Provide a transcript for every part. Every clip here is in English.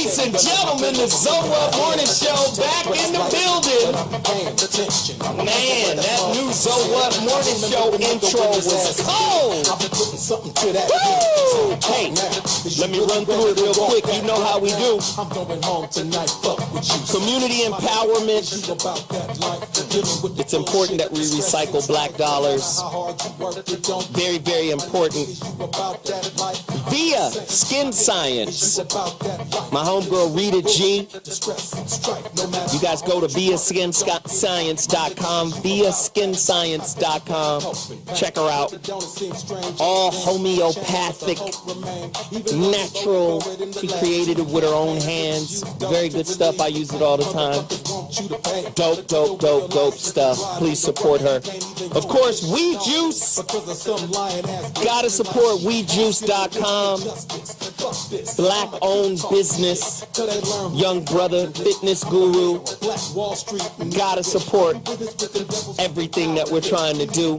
Ladies and gentlemen, the Zoa Morning Show back in the building. Man, that new Zoa Morning Show intro was cold. Woo! Hey, let me run through it real quick. You know how we do. Community empowerment. It's important that we recycle black dollars. Very, very important. Via Skin Science. My homegirl Rita G. You guys go to viaskinscience.com, viaskinscience.com. Check her out. All homeopathic, natural. She created it with her own hands. Very good stuff. I use it all the time. Dope, dope, dope, dope stuff. Please support her. Of course, Weed Juice. Gotta support weedjuice.com. Black-owned business. Young brother, fitness guru. Gotta support everything that we're trying to do.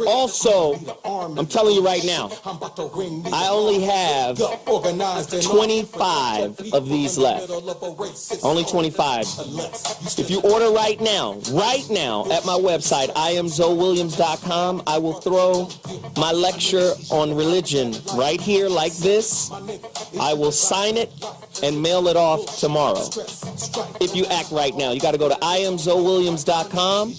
Also, I'm telling you right now, I only have 25 of these left. Only 25. If you order right now at my website, IamZoeWilliams.com, I will throw my lecture on religion right here like this. I will sign it and mail it off tomorrow. If you act right now, you got to go to IamZoeWilliams.com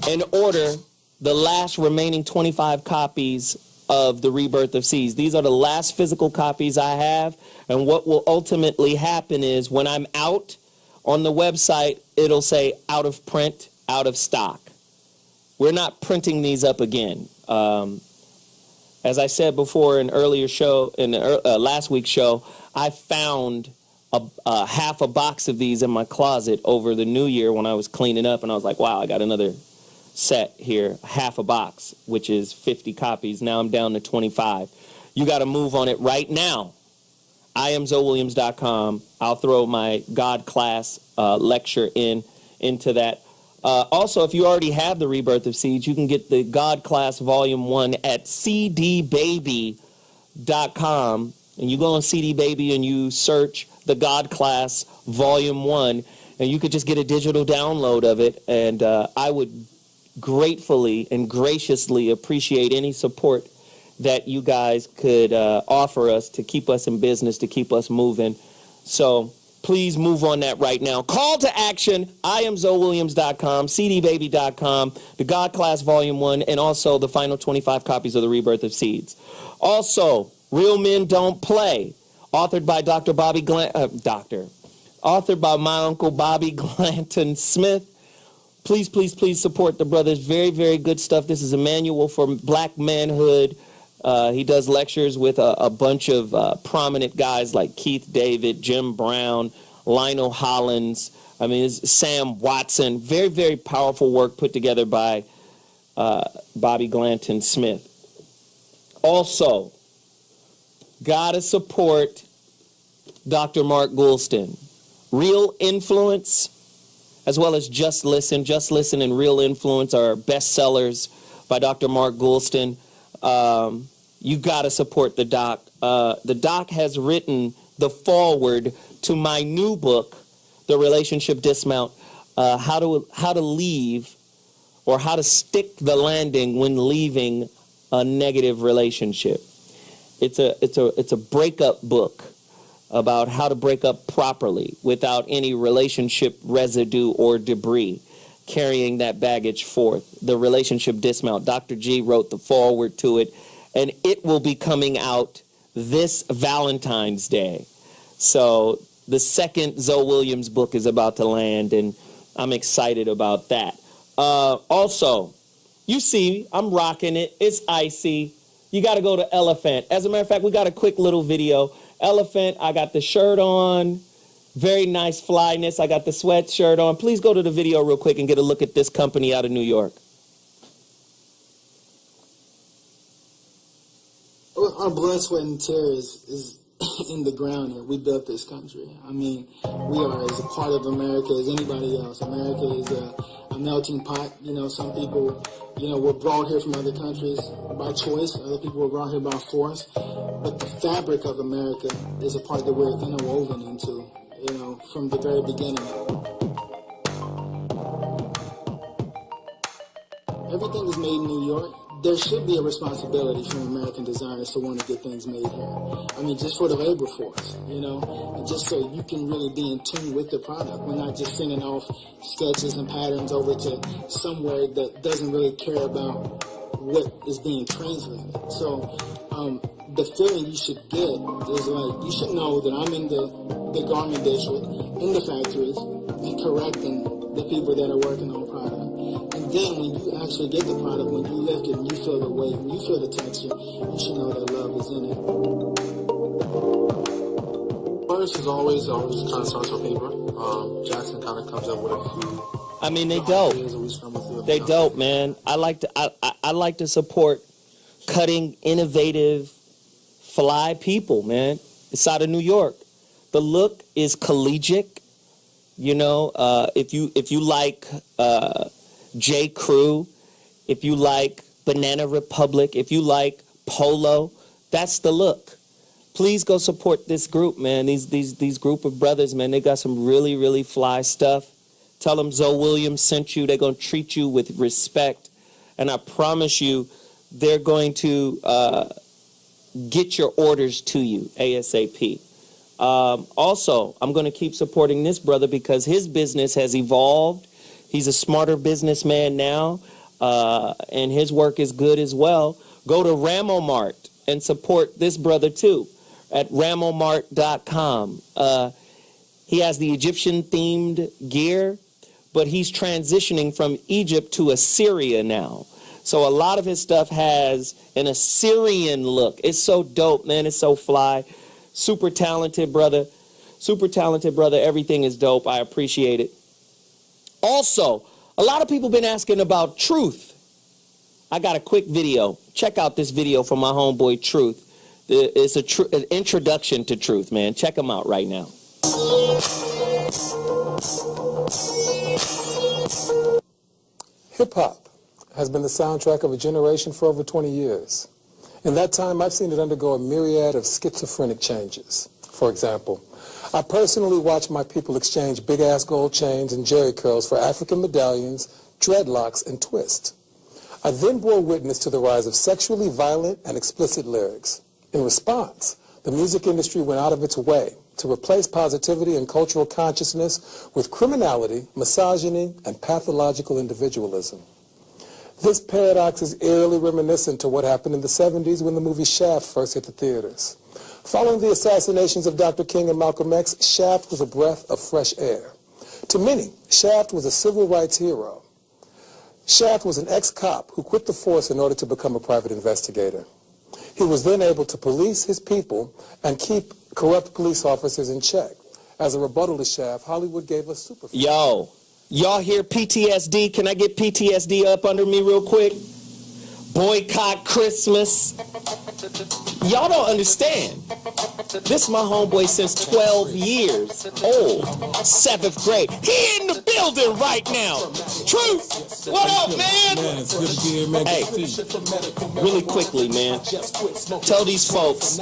and order the last remaining 25 copies of The Rebirth of Seeds. These are the last physical copies I have, and what will ultimately happen is when I'm out on the website, it'll say out of print, out of stock. We're not printing these up again. As I said before in earlier show, in the, last week's show, I found half a box of these in my closet over the new year when I was cleaning up, and I was like, wow, I got another set here, half a box, which is 50 copies. Now I'm down to 25. You got to move on it right now. IamZoeWilliams.com. I'll throw my God class lecture into that. Also, if you already have The Rebirth of Seeds, you can get the God Class Volume 1 at cdbaby.com. And you go on CD Baby and you search the God Class Volume 1, and you could just get a digital download of it. And I would gratefully and graciously appreciate any support that you guys could offer us to keep us in business, to keep us moving. So please move on that right now. Call to action, IamZoeWilliams.com, cdbaby.com, the God Class Volume 1, and also the final 25 copies of The Rebirth of Seeds. Also, Real Men Don't Play, authored by authored by my uncle Bobby Glanton-Smith. Please, please, please support the brothers. Very, very good stuff. This is a manual for black manhood. He does lectures with a bunch of prominent guys like Keith David, Jim Brown, Lionel Hollins, Sam Watson. Very, very powerful work put together by Bobby Glanton-Smith. Also, gotta support Dr. Mark Goulston. Real Influence, as well as Just Listen. Just Listen and Real Influence are bestsellers by Dr. Mark Goulston. You got to support the doc. The doc has written the foreword to my new book, The Relationship Dismount, how to leave or how to stick the landing when leaving a negative relationship. It's a breakup book about how to break up properly without any relationship residue or debris carrying that baggage forth. The Relationship Dismount. Dr. G wrote the foreword to it, and it will be coming out this Valentine's Day. So the second Zoe Williams book is about to land, and I'm excited about that. Also, you see, I'm rocking it. It's icy. You got to go to Elephant. As a matter of fact, we got a quick little video. Elephant, I got the shirt on. Very nice flyness. I got the sweatshirt on. Please go to the video real quick and get a look at this company out of New York. Our blood, sweat, and tears is in the ground here. We built this country. I mean, we are as a part of America as anybody else. America is a melting pot. You know, some people, you know, were brought here from other countries by choice. Other people were brought here by force. But the fabric of America is a part that we're interwoven into, you know, from the very beginning. Everything is made in New York. There should be a responsibility from American designers to want to get things made here. I mean, just for the labor force, you know, and just so you can really be in tune with the product. We're not just sending off sketches and patterns over to somewhere that doesn't really care about what is being translated. So the feeling you should get is like, you should know that I'm in the garment district, in the factories, and correcting the people that are working on product. And then when you actually get the product, when you lift it and you feel the weight, when you feel the texture, you should know that love is in it. First is always kind of starts on paper. Jackson kind of comes up with a few. I mean, they dope. They dope, man. I like to support cutting, innovative, fly people, man. It's out of New York. The look is collegiate. You know, if you like J. Crew, if you like Banana Republic, if you like Polo, that's the look. Please go support this group, man. These group of brothers, man. They got some really, really fly stuff. Tell them Zoe Williams sent you. They're going to treat you with respect. And I promise you, they're going to get your orders to you ASAP. Also, I'm going to keep supporting this brother because his business has evolved. He's a smarter businessman now, and his work is good as well. Go to Ramomart and support this brother too at ramomart.com. He has the Egyptian-themed gear, but he's transitioning from Egypt to Assyria now. So a lot of his stuff has an Assyrian look. It's so dope, man. It's so fly. Super talented brother. Super talented brother. Everything is dope. I appreciate it. Also, a lot of people been asking about Truth. I got a quick video. Check out this video from my homeboy Truth. It's an introduction to Truth, man. Check him out right now. Hip-hop has been the soundtrack of a generation for over 20 years. In that time, I've seen it undergo a myriad of schizophrenic changes. For example, I personally watched my people exchange big-ass gold chains and jerry curls for African medallions, dreadlocks, and twists. I then bore witness to the rise of sexually violent and explicit lyrics. In response, the music industry went out of its way to replace positivity and cultural consciousness with criminality, misogyny, and pathological individualism. This paradox is eerily reminiscent to what happened in the 70s when the movie Shaft first hit the theaters. Following the assassinations of Dr. King and Malcolm X, Shaft was a breath of fresh air. To many, Shaft was a civil rights hero. Shaft was an ex-cop who quit the force in order to become a private investigator. He was then able to police his people and keep corrupt police officers in check. As a rebuttal to Shaft, Hollywood gave us super. Yo, y'all hear PTSD? Can I get PTSD up under me real quick? Boycott Christmas. Y'all don't understand. This is my homeboy since 12 years old. 7th grade. He in the building right now. Truth. What up, man? Man, it's good to be here, man. Hey, really quickly, man. Tell these folks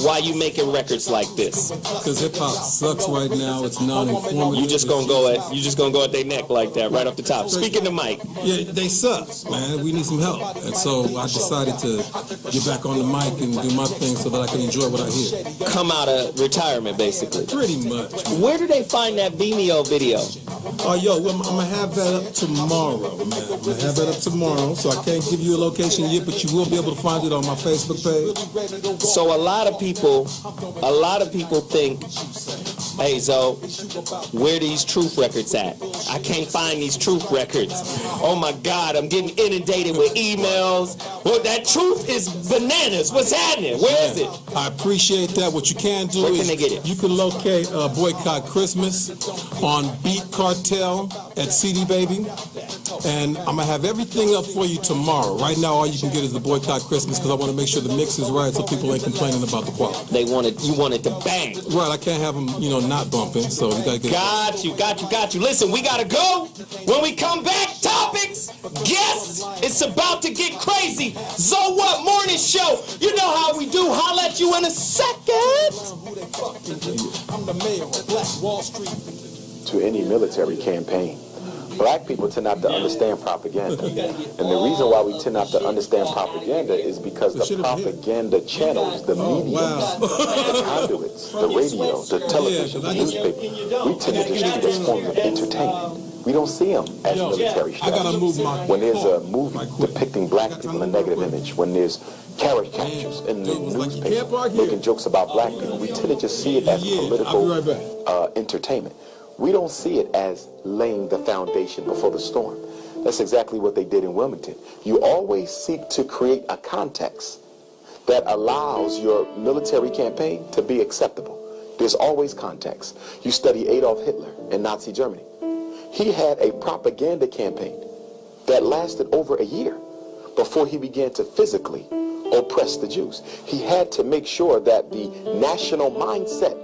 why you making records like this. Because hip hop sucks right now. It's non-informative. You just gonna go at their neck like that right off the top. Speaking to Mike. Yeah, they suck, man. We need some help. And so I decided to get back on the mic and do my thing so that I can enjoy what I hear. Come out of retirement, basically. Pretty much. Where do they find that Vimeo video? Oh, yo, I'm going to have that up tomorrow, man. I'm going to have that up tomorrow, so I can't give you a location yet, but you will be able to find it on my Facebook page. So a lot of people think, hey, Zoe, where these Truth records at? I can't find these Truth records. Oh, my God, I'm getting inundated with emails. Well, that Truth is bananas. What's happening? Where is it? I appreciate that. What you can do Where can they get it? You can locate Boycott Christmas on Beat Cartel at CD Baby. And I'm going to have everything up for you tomorrow. Right now, all you can get is the Boycott Christmas because I want to make sure the mix is right so people ain't complaining about the quality. You want it to bang. Right, I can't have them, not bumping, so you got to get Got you. Listen, we got to go. When we come back, topics, guests, it's about to get crazy. So What Morning Show. You know how we do. Holla at you in a second. I'm the mayor of Black Wall Street. To any military campaign, black people tend not to understand propaganda. And the reason why we tend not to understand propaganda is because the propaganda channels, the mediums, the conduits, the radio, the television, the newspaper, we tend to just treat as forms of entertainment. We don't see them as military strategies. When there's a movie depicting black people in a negative image, when there's caricatures in the newspaper making jokes about black people, we tend to just see it as political entertainment. We don't see it as laying the foundation before the storm. That's exactly what they did in Wilmington. You always seek to create a context that allows your military campaign to be acceptable. There's always context. You study Adolf Hitler in Nazi Germany. He had a propaganda campaign that lasted over a year before he began to physically oppress the Jews. He had to make sure that the national mindset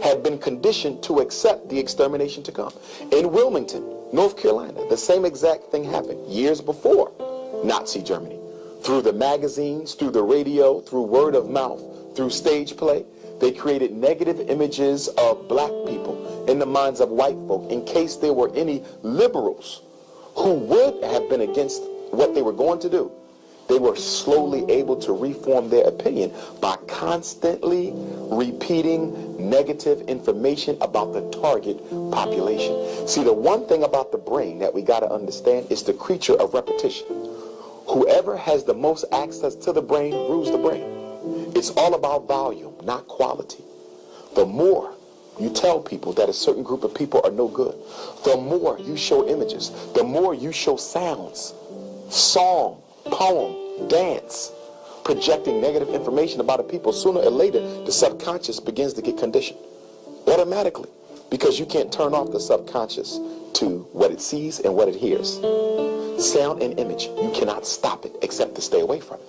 had been conditioned to accept the extermination to come. In Wilmington, North Carolina, the same exact thing happened years before Nazi Germany. Through the magazines, through the radio, through word of mouth, through stage play, they created negative images of black people in the minds of white folk in case there were any liberals who would have been against what they were going to do. They were slowly able to reform their opinion by constantly repeating negative information about the target population. See, the one thing about the brain that we got to understand is the creature of repetition. Whoever has the most access to the brain rules the brain. It's all about volume, not quality. The more you tell people that a certain group of people are no good, the more you show images, the more you show sounds, song, poem, dance, projecting negative information about a people, sooner or later the subconscious begins to get conditioned automatically, because you can't turn off the subconscious to what it sees and what it hears. Sound and image, you cannot stop it except to stay away from it.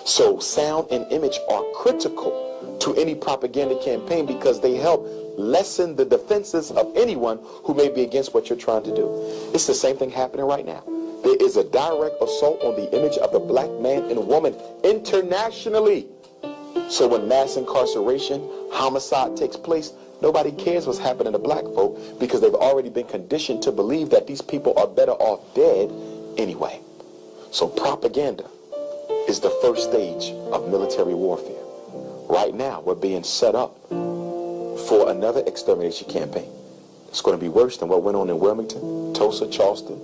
So sound and image are critical to any propaganda campaign because they help lessen the defenses of anyone who may be against what you're trying to do. It's the same thing happening right now. There is a direct assault on the image of the black man and woman internationally. So when mass incarceration, homicide takes place, nobody cares what's happening to black folk because they've already been conditioned to believe that these people are better off dead anyway. So propaganda is the first stage of military warfare. Right now, we're being set up for another extermination campaign. It's going to be worse than what went on in Wilmington, Tulsa, Charleston,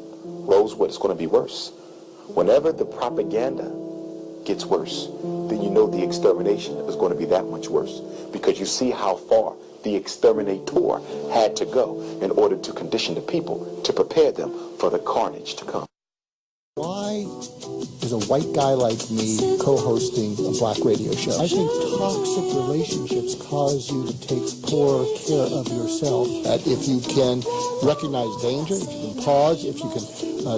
Rosewood. It's going to be worse. Whenever the propaganda gets worse, then you know the extermination is going to be that much worse, because you see how far the exterminator had to go in order to condition the people, to prepare them for the carnage to come. Why is a white guy like me co-hosting a black radio show? I think toxic relationships cause you to take poor care of yourself. That if you can recognize danger, if you can pause, if you can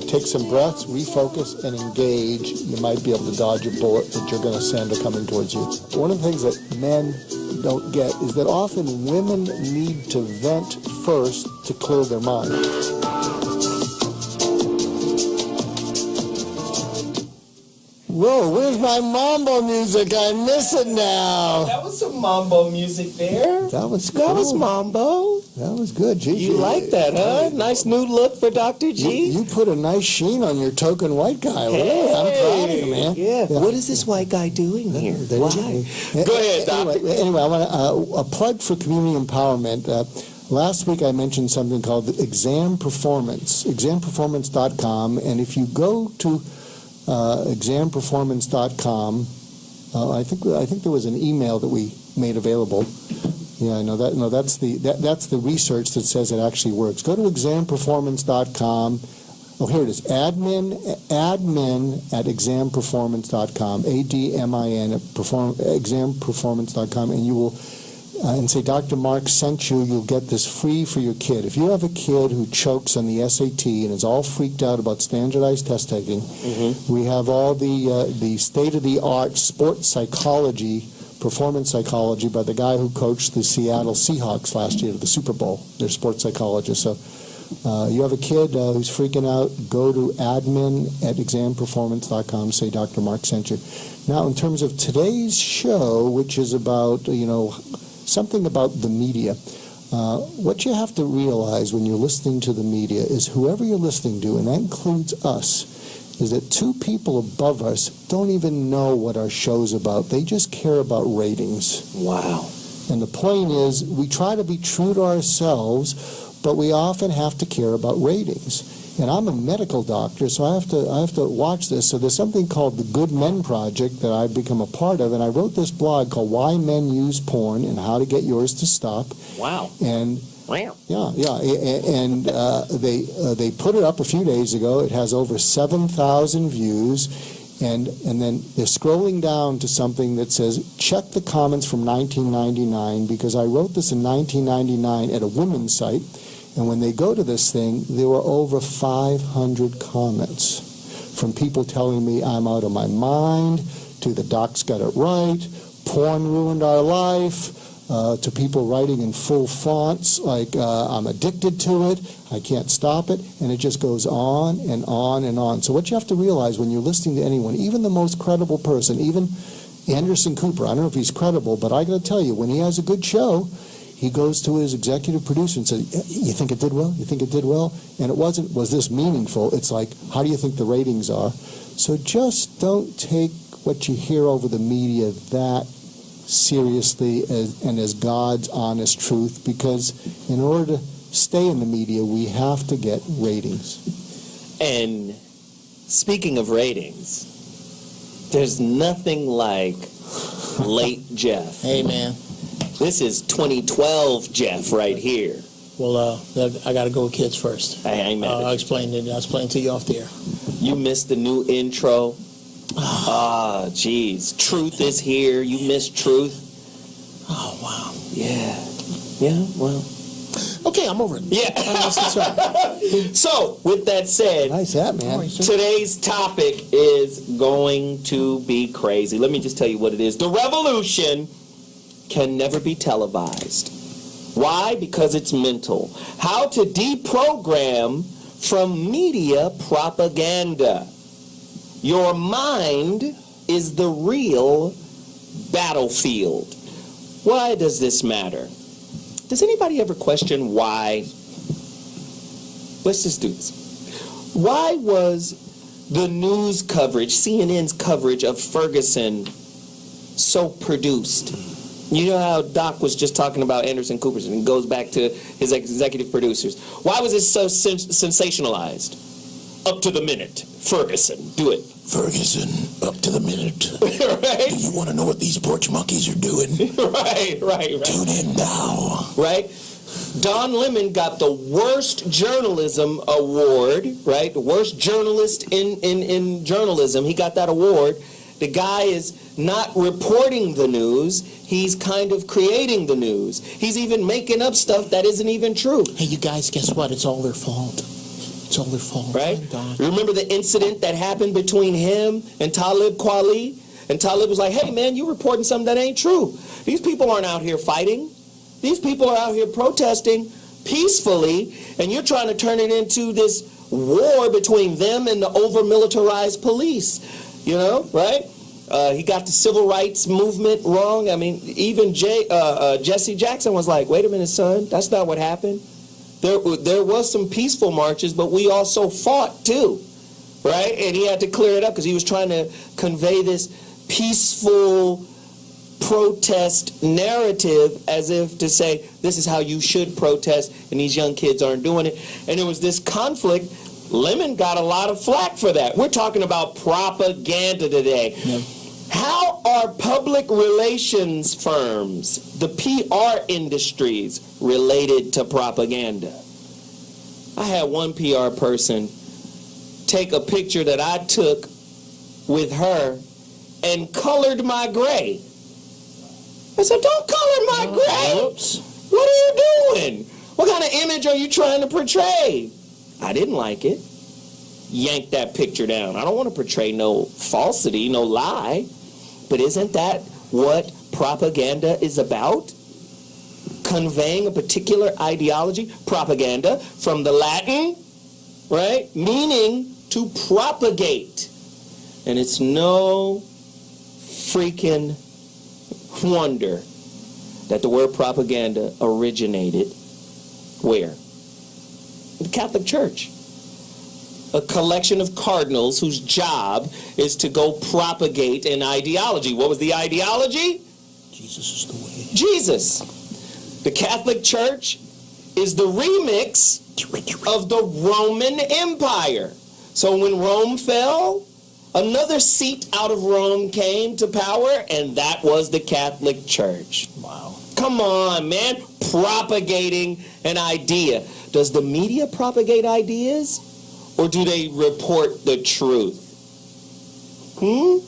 take some breaths, refocus, and engage, you might be able to dodge a bullet that you're going to send coming towards you. One of the things that men don't get is that often women need to vent first to clear their mind. Whoa, where's my mambo music? I miss it now. That was some mambo music there. That was cool. That was mambo. That was good. Gee, You like that, huh? Nice new look for Dr. G. You put a nice sheen on your token white guy. Really? I'm proud of you, man. Yeah. What is this white guy doing here? Why? Go ahead, Doc. Anyway, I want a plug for community empowerment. Last week I mentioned something called Exam Performance, examperformance.com, and if you go to examperformance.com. I think there was an email that we made available. Yeah, no, that's the research that says it actually works. Go to examperformance.com. Oh, here it is. Admin at examperformance.com. ADMIN at examperformance.com, and you will and say, Dr. Mark sent you, you'll get this free for your kid. If you have a kid who chokes on the SAT and is all freaked out about standardized test taking, we have all the state-of-the-art sports psychology, performance psychology by the guy who coached the Seattle Seahawks last year to the Super Bowl. They're sports psychologists. So you have a kid who's freaking out, go to admin@examperformance.com, say Dr. Mark sent you. Now, in terms of today's show, which is about, something about the media, what you have to realize when you're listening to the media is whoever you're listening to, and that includes us, is that two people above us don't even know what our show's about. They just care about ratings. Wow. And the point is, we try to be true to ourselves, but we often have to care about ratings. And I'm a medical doctor, so I have to watch this. So there's something called the Good Men Project that I've become a part of, and I wrote this blog called Why Men Use Porn and How to Get Yours to Stop. Wow. And wow. Yeah, and they put it up a few days ago. It has over 7,000 views, and then they're scrolling down to something that says, check the comments from 1999, because I wrote this in 1999 at a women's site. And when they go to this thing, there were over 500 comments from people telling me I'm out of my mind, to the doc's got it right, porn ruined our life, to people writing in full fonts like I'm addicted to it, I can't stop it, and it just goes on and on and on. So what you have to realize when you're listening to anyone, even the most credible person, even Anderson Cooper, I don't know if he's credible, but I got to tell you, when he has a good show, he goes to his executive producer and says, you think it did well? You think it did well? And it wasn't, was this meaningful? It's like, how do you think the ratings are? So just don't take what you hear over the media that seriously and as God's honest truth, because in order to stay in the media, we have to get ratings. And speaking of ratings, there's nothing like late Geoff. Hey, man. This is 2012 Geoff right here. Well, I got to go with kids first. I ain't mad at you. I'll explain to you off the air. You missed the new intro. Ah, jeez. Truth is here. You missed Truth. Oh, wow. Yeah. Yeah, well. Okay, I'm over it. Yeah. That's right. So, with that said, Nice hat, man. today's topic is going to be crazy. Let me just tell you what it is. The revolution can never be televised. Why? Because it's mental. How to deprogram from media propaganda. Your mind is the real battlefield. Why does this matter? Does anybody ever question why? Let's just do this. Why was the news coverage, CNN's coverage of Ferguson, so produced? You know how Doc was just talking about Anderson Cooper, and it goes back to his executive producers. Why was it so sensationalized? Up to the minute. Ferguson, do it. Ferguson, up to the minute. Right? Do you want to know what these porch monkeys are doing? Right. Tune in now. Right? Don Lemon got the worst journalism award, right? The worst journalist in journalism. He got that award. The guy is not reporting the news. He's kind of creating the news. He's even making up stuff that isn't even true. Hey, you guys, guess what? It's all their fault. It's all their fault. Right? Remember the incident that happened between him and Talib Kweli? And Talib was like, hey, man, you're reporting something that ain't true. These people aren't out here fighting. These people are out here protesting peacefully, and you're trying to turn it into this war between them and the over-militarized police. You know, right? He got the civil rights movement wrong. I mean, even Jesse Jackson was like, wait a minute, son, that's not what happened. There was some peaceful marches, but we also fought too, right? And he had to clear it up because he was trying to convey this peaceful protest narrative as if to say, this is how you should protest, and these young kids aren't doing it. And there was this conflict. Lemon got a lot of flack for that. We're talking about propaganda today. Yeah. How are public relations firms, the PR industries, related to propaganda? I had one PR person take a picture that I took with her and colored my gray. I said, don't color my grave. Oops. What are you doing? What kind of image are you trying to portray? I didn't like it. Yank that picture down. I don't want to portray no falsity, no lie. But isn't that what propaganda is about? Conveying a particular ideology. Propaganda, from the Latin, right? Meaning to propagate. And it's no freaking wonder that the word propaganda originated where? The Catholic Church. A collection of cardinals whose job is to go propagate an ideology. What was the ideology? Jesus is the way. Jesus. The Catholic Church is the remix of the Roman Empire. So when Rome fell, another seat out of Rome came to power, and that was the Catholic Church. Wow. Come on, man. Propagating an idea. Does the media propagate ideas, or do they report the truth?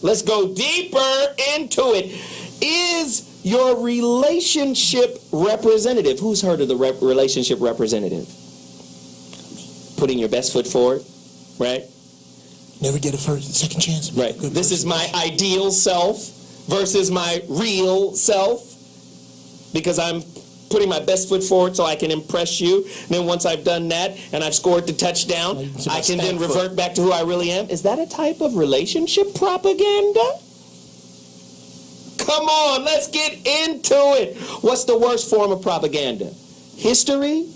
Let's go deeper into it. Is your relationship representative? Who's heard of the relationship representative? Putting your best foot forward, right? Never get a second chance. Right. This is my ideal self versus my real self, because I'm putting my best foot forward so I can impress you. And then once I've done that and I've scored the touchdown, I can then revert back to who I really am. Is that a type of relationship propaganda? Come on, let's get into it. What's the worst form of propaganda? History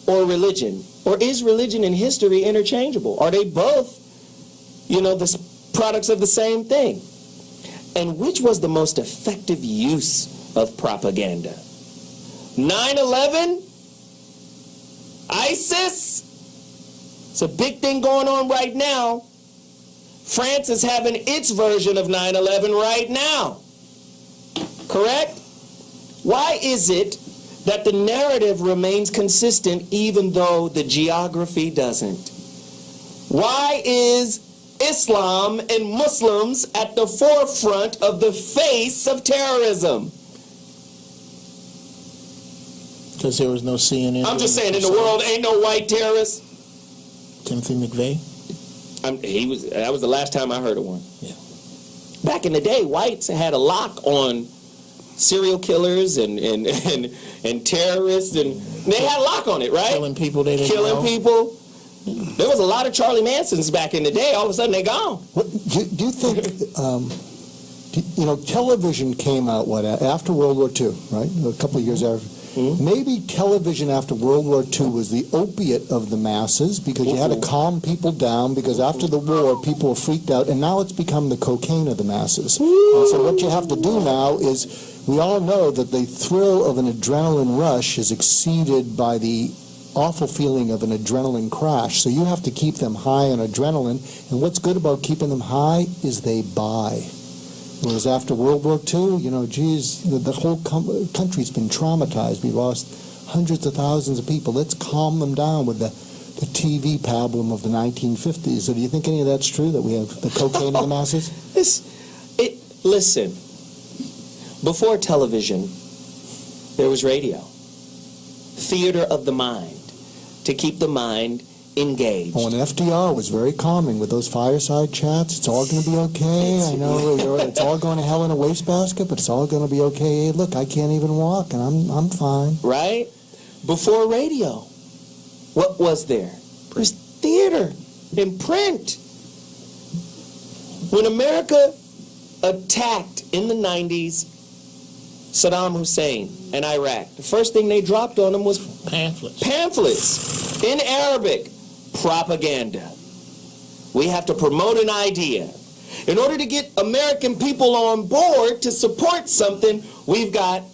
or religion? Or is religion and history interchangeable? Are they both, the products of the same thing? And which was the most effective use of propaganda? 9/11? ISIS? It's a big thing going on right now. France is having its version of 9/11 right now. Correct? Why is it that the narrative remains consistent even though the geography doesn't? Why is Islam and Muslims at the forefront of the face of terrorism? Because there was no CNN. I'm just saying, in the world ain't no white terrorists. Timothy McVeigh? That was the last time I heard of one. Yeah. Back in the day, whites had a lock on serial killers and terrorists, and they had a lock on it, right? Killing people they didn't know. Killing people. There was a lot of Charlie Mansons back in the day. All of a sudden, they're gone. What, do you think, television came out, after World War II, right? A couple of years after. Mm-hmm. Maybe television after World War II was the opiate of the masses, because you had to calm people down, because after the war, people were freaked out, and now it's become the cocaine of the masses. And so what you have to do now is, we all know that the thrill of an adrenaline rush is exceeded by the awful feeling of an adrenaline crash. So you have to keep them high on adrenaline, and what's good about keeping them high is they buy. Whereas after World War II, the whole country's been traumatized. We lost hundreds of thousands of people. Let's calm them down with the TV pablum of the 1950s. So do you think any of that's true, that we have the cocaine of the masses? Listen, before television, there was radio. Theater of the mind, to keep the mind engaged. Oh, and FDR was very calming with those fireside chats. It's all going to be okay. I know it's all going to hell in a wastebasket, but it's all going to be okay. Hey, look, I can't even walk, and I'm fine. Right? Before radio, what was there? There was theater and print. When America attacked in the 90s Saddam Hussein and Iraq, the first thing they dropped on him was pamphlets in Arabic. Propaganda. We have to promote an idea. In order to get American people on board to support something, we've got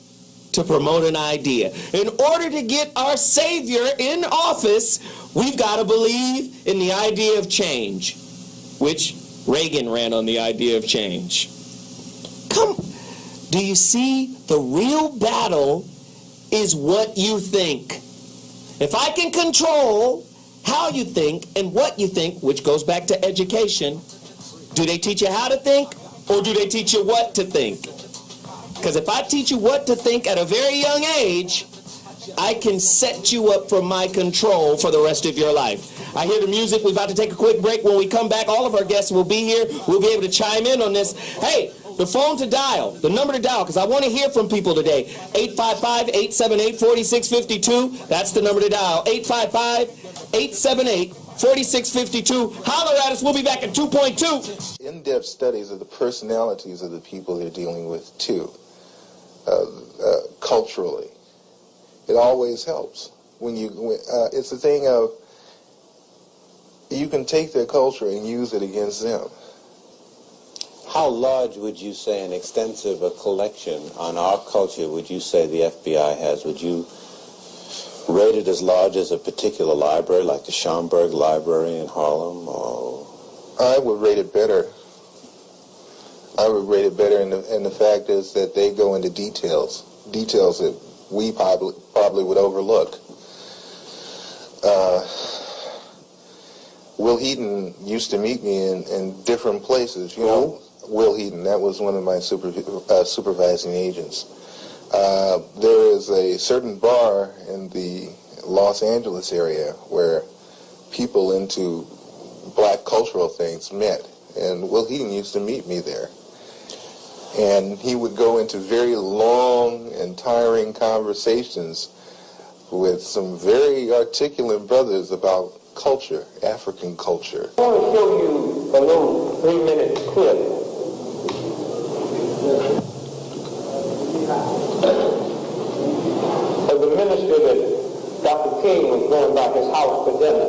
to promote an idea. In order to get our savior in office, we've got to believe in the idea of change, which Reagan ran on the idea of change. Do you see? The real battle is what you think. If I can control how you think and what you think, which goes back to education, do they teach you how to think, or do they teach you what to think? Because if I teach you what to think at a very young age, I can set you up for my control for the rest of your life. I hear the music. We're about to take a quick break. When we come back, all of our guests will be here. We'll be able to chime in on this. Hey, the phone to dial, the number to dial, because I want to hear from people today. 855-878-4652. That's the number to dial. 855-878-4652. Holler at us. We'll be back at 2.2. In-depth studies of the personalities of the people they're dealing with, too, culturally. It always helps. It's the thing of, you can take their culture and use it against them. How large would you say an extensive collection on our culture would you say the FBI has? Would you rate it as large as a particular library, like the Schomburg Library in Harlem? Or? I would rate it better. I would rate it better, and the fact is that they go into details that we probably would overlook. Will Heaton used to meet me in different places, you know. Will Heaton, that was one of my supervising agents. There is a certain bar in the Los Angeles area where people into black cultural things met, and Will Heaton used to meet me there. And he would go into very long and tiring conversations with some very articulate brothers about culture, African culture. I want to show you a little 3-minute clip. Of the minister that Dr. King was going by his house for dinner.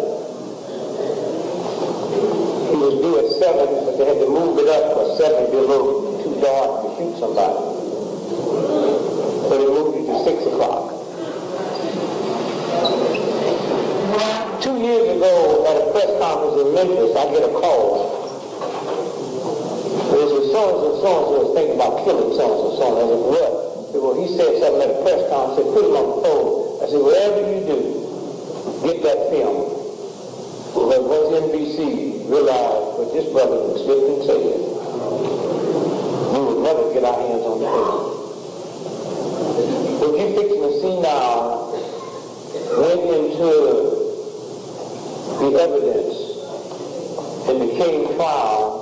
He was due at 7, but they had to move it up for 7. It'd be a little too dark to shoot somebody. So they moved it to 6 o'clock. 2 years ago, at a press conference in Memphis, I get a call. It was so-and-so was thinking about killing so-and-so. I said, what? Well, he said something at a press conference. I said, put him on the phone. I said, whatever you do, get that film. But once NBC realized what this brother was slipped and said, we would never get our hands on the film. What you're fixing to see now went into the evidence in the King trial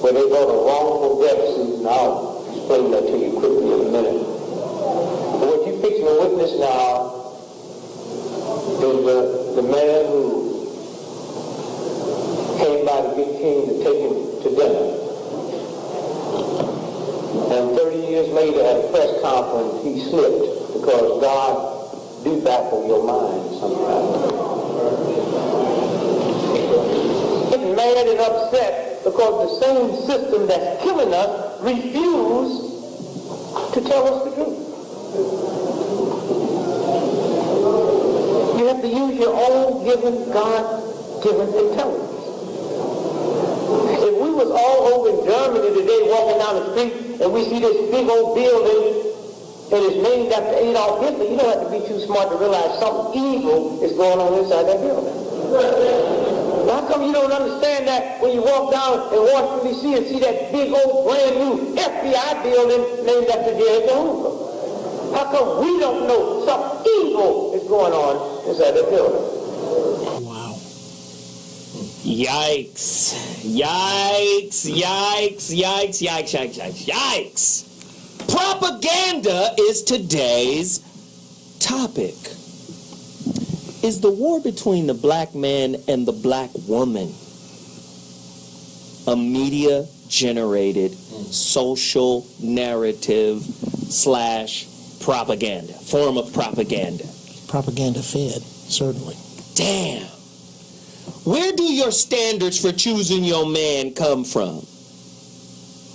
where they brought a wrongful death suit, and I'll explain that to you quickly in a minute. But what you're fixing to witness now is the man who came by to get King to take him to dinner. And 30 years later at a press conference, he slipped because God do baffle your mind sometimes. Getting mad and upset because the same system that's killing us refuse to tell us the truth. You have to use your own God-given intelligence. If we was all over in Germany today walking down the street and we see this big old building and it's named after Adolf Hitler, you don't have to be too smart to realize something evil is going on inside that building. How come you don't understand that when you walk down in Washington, D.C. and see that big old brand new FBI building named after J. Edgar Hoover? How come we don't know something evil is going on inside that building? Wow. Yikes. Yikes, yikes, yikes, yikes, yikes, yikes, yikes. Propaganda is today's topic. Is the war between the black man and the black woman a media-generated social narrative / propaganda, form of propaganda? Propaganda fed, certainly. Damn. Where do your standards for choosing your man come from?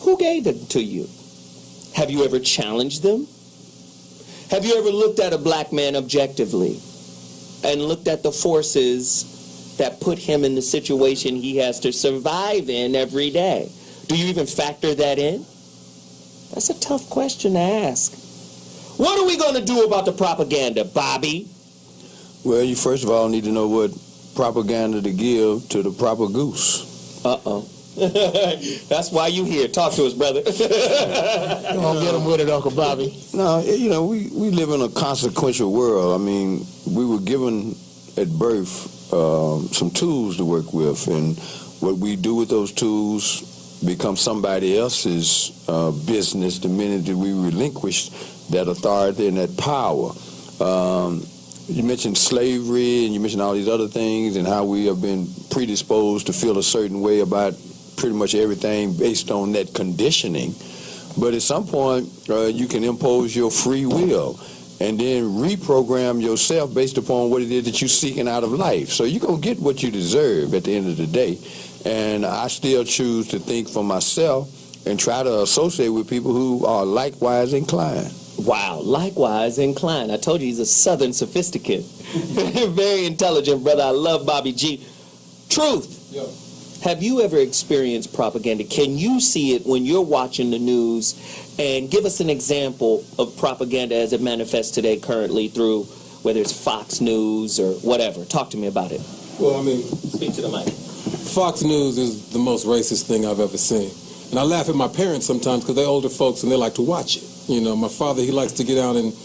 Who gave them to you? Have you ever challenged them? Have you ever looked at a black man objectively and looked at the forces that put him in the situation he has to survive in every day? Do you even factor that in? That's a tough question to ask. What are we going to do about the propaganda, Bobby? Well, you first of all need to know what propaganda to give to the proper goose. Uh-oh. That's why you here. Talk to us, brother. Come on, get him with it, Uncle Bobby. No, you know, we live in a consequential world. I mean, we were given at birth some tools to work with, and what we do with those tools becomes somebody else's business the minute that we relinquish that authority and that power. You mentioned slavery, and you mentioned all these other things, and how we have been predisposed to feel a certain way about pretty much everything based on that conditioning. But at some point, you can impose your free will and then reprogram yourself based upon what it is that you're seeking out of life. So you're going to get what you deserve at the end of the day. And I still choose to think for myself and try to associate with people who are likewise inclined. Wow, likewise inclined. I told you he's a Southern sophisticate. Very intelligent brother. I love Bobby G. Truth. Yeah. Have you ever experienced propaganda? Can you see it when you're watching the news? And give us an example of propaganda as it manifests today currently through whether it's Fox News or whatever. Talk to me about it. Well, I mean, speak to the mic. Fox News is the most racist thing I've ever seen. And I laugh at my parents sometimes because they're older folks and they like to watch it. You know, my father, he likes to get out and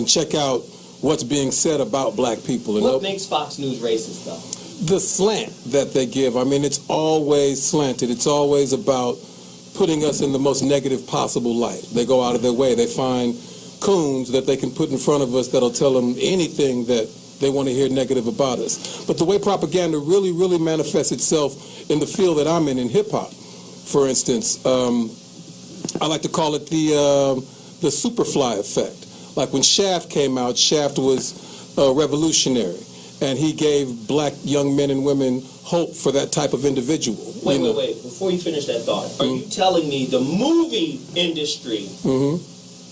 check out what's being said about black people. And what makes Fox News racist, though? The slant that they give. I mean, it's always slanted. It's always about putting us in the most negative possible light. They go out of their way. They find coons that they can put in front of us that'll tell them anything that they want to hear negative about us. But the way propaganda really, really manifests itself in the field that I'm in hip-hop, for instance, I like to call it the Superfly effect. Like when Shaft came out, Shaft was revolutionary, and he gave black young men and women hope for that type of individual. Wait. Before you finish that thought, are you telling me the movie industry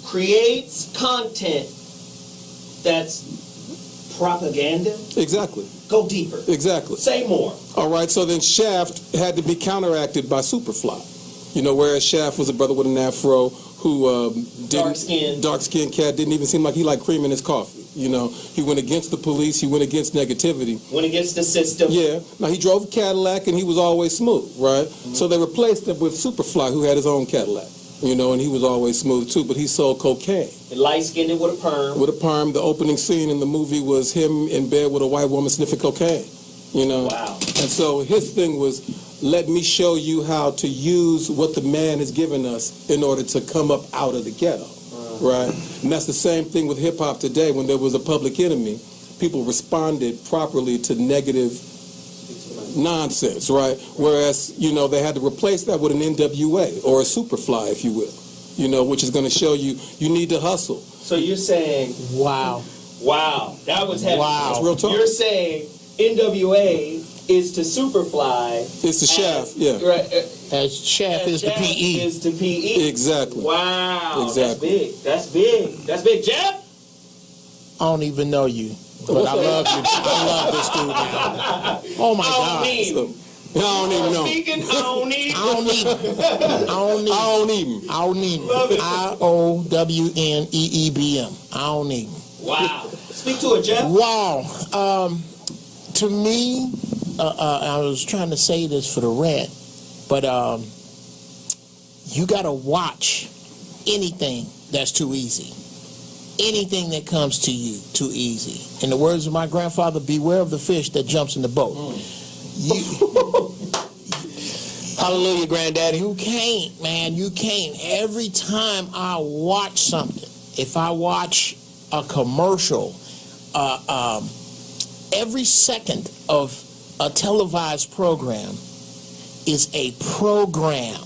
creates content that's propaganda? Exactly. Go deeper. Exactly. Say more. All right, so then Shaft had to be counteracted by Superfly. You know, whereas Shaft was a brother with an afro who dark-skinned cat, didn't even seem like he liked cream in his coffee. You know, he went against the police, he went against negativity. Went against the system. Yeah. Now, he drove a Cadillac and he was always smooth, right? So they replaced him with Superfly, who had his own Cadillac. You know, and he was always smooth too, but he sold cocaine. And light-skinned with a perm. With a perm. The opening scene in the movie was him in bed with a white woman sniffing cocaine. You know? Wow. And so his thing was, let me show you how to use what the man has given us in order to come up out of the ghetto, right? And that's the same thing with hip-hop today. When there was a public enemy, people responded properly to negative nonsense, right? Whereas, you know, they had to replace that with an NWA or a Superfly, if you will, you know, which is going to show you need to hustle. So you're saying... Wow. That was heavy. Wow. That's real talk. You're saying NWA is to Superfly. It's to Shaft, yeah. As Shaft is to PE. Is to PE. Exactly. Wow. Exactly. That's big. Jeff? I don't even know you. But I love you. I love this dude now. Oh my God. I don't even know. I don't need him. IOWNEEBM. I don't need him. Wow. Speak to it, Jeff. Wow. To me, I was trying to say this for the rant, but you got to watch anything that's too easy. Anything that comes to you too easy. In the words of my grandfather, beware of the fish that jumps in the boat. Hallelujah, Granddaddy. You can't, man. You can't. Every time I watch something, if I watch a commercial, every second of a televised program is a program.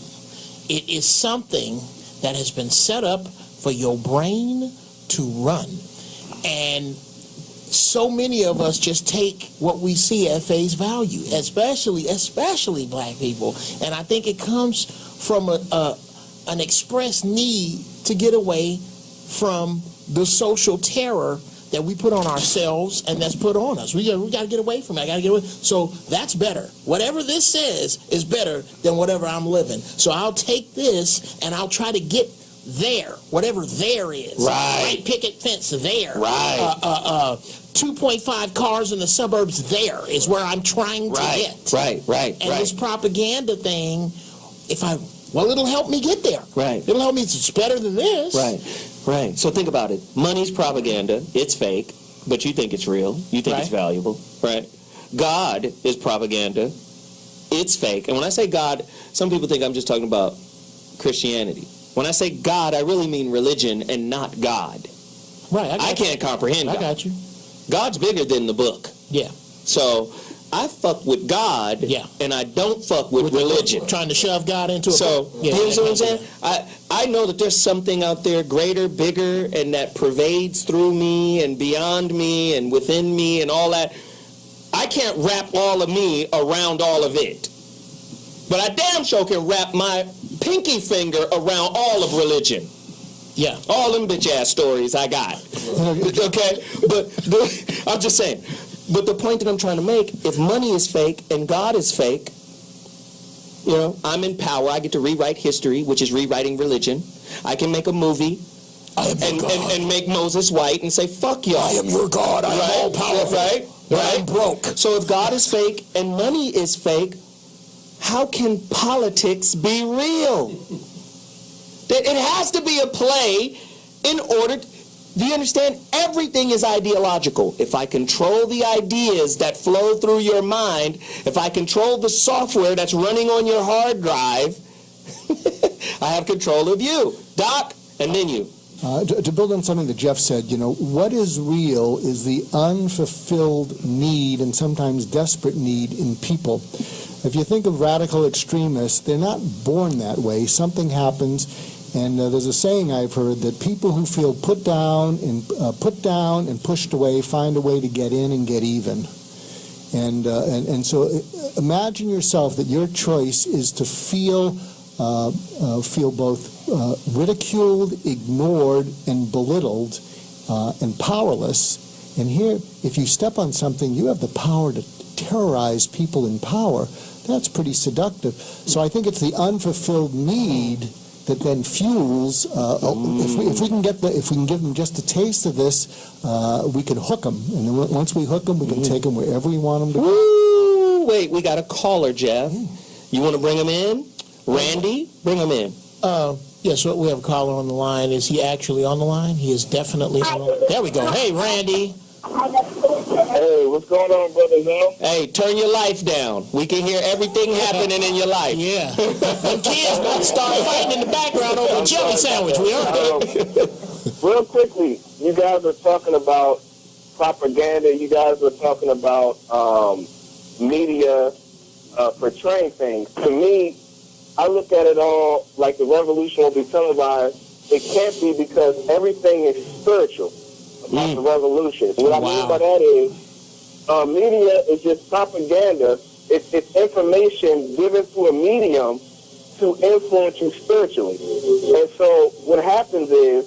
It is something that has been set up for your brain to run. And so many of us just take what we see at face value, especially black people. And I think it comes from an expressed need to get away from the social terror that we put on ourselves and that's put on us. We got to get away from it. I got to get away. So that's better. Whatever this says is better than whatever I'm living. So I'll take this and I'll try to get there, whatever there is. Right. White picket fence there. Right. 2.5 cars in the suburbs there is where I'm trying to get. Right. And this propaganda thing well, it'll help me get there. Right. It'll help me. It's better than this. Right. So think about it. Money's propaganda. It's fake, but you think it's real. You think it's valuable. Right. God is propaganda. It's fake. And when I say God, some people think I'm just talking about Christianity. When I say God, I really mean religion and not God. Right. I can't comprehend God. I got you. God's bigger than the book. Yeah. So I fuck with God, and I don't fuck with religion. Trying to shove God into a book. You know what I'm saying? I know that there's something out there greater, bigger, and that pervades through me and beyond me and within me and all that. I can't wrap all of me around all of it. But I damn sure can wrap my pinky finger around all of religion. Yeah. All them bitch-ass stories I got. Okay? But I'm just saying. But the point that I'm trying to make, if money is fake and God is fake, you know, I'm in power. I get to rewrite history, which is rewriting religion. I can make a movie and make Moses white and say, fuck y'all. I am your God. I am all powerful. Right? I'm broke. So if God is fake and money is fake, how can politics be real? It has to be a play in order. Do you understand? Everything is ideological. If I control the ideas that flow through your mind, if I control the software that's running on your hard drive, I have control of you. Doc, and then you. To build on something that Geoff said, you know, what is real is the unfulfilled need and sometimes desperate need in people. If you think of radical extremists, they're not born that way. Something happens, and there's a saying I've heard that people who feel put down and pushed away find a way to get in and get even. And so imagine yourself that your choice is to feel both ridiculed, ignored, and belittled, and powerless. And here, if you step on something, you have the power to terrorize people in power. That's pretty seductive. So I think it's the unfulfilled need that then fuels. If we can give them just a taste of this, we can hook them. And then once we hook them, we can take them wherever we want them to go. Woo! Wait, we got a caller, Geoff. You want to bring him in? Randy, bring him in. Yes, we have a caller on the line. Is he actually on the line? He is definitely on the line. There we go. Hey, Randy. Hey, what's going on, brother Zell? Hey, turn your life down. We can hear everything happening in your life. Yeah. Them kids about to start fighting in the background over a jelly sandwich. We heard it. Real quickly, you guys were talking about propaganda. You guys were talking about media portraying things. To me, I look at it all like the revolution will be televised. It can't be because everything is spiritual about the revolution. What I mean by that is media is just propaganda. It's information given through a medium to influence you spiritually. And so what happens is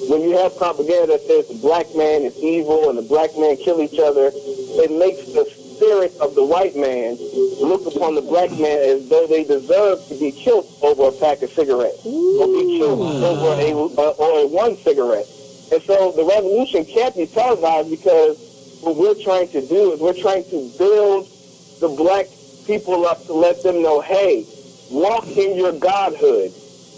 when you have propaganda that says the black man is evil and the black man kill each other, it makes the spirit of the white man look upon the black man as though they deserve to be killed over a pack of cigarettes or be killed over one cigarette. And so the revolution can't be televised because what we're trying to do is we're trying to build the black people up to let them know, hey, walk in your godhood.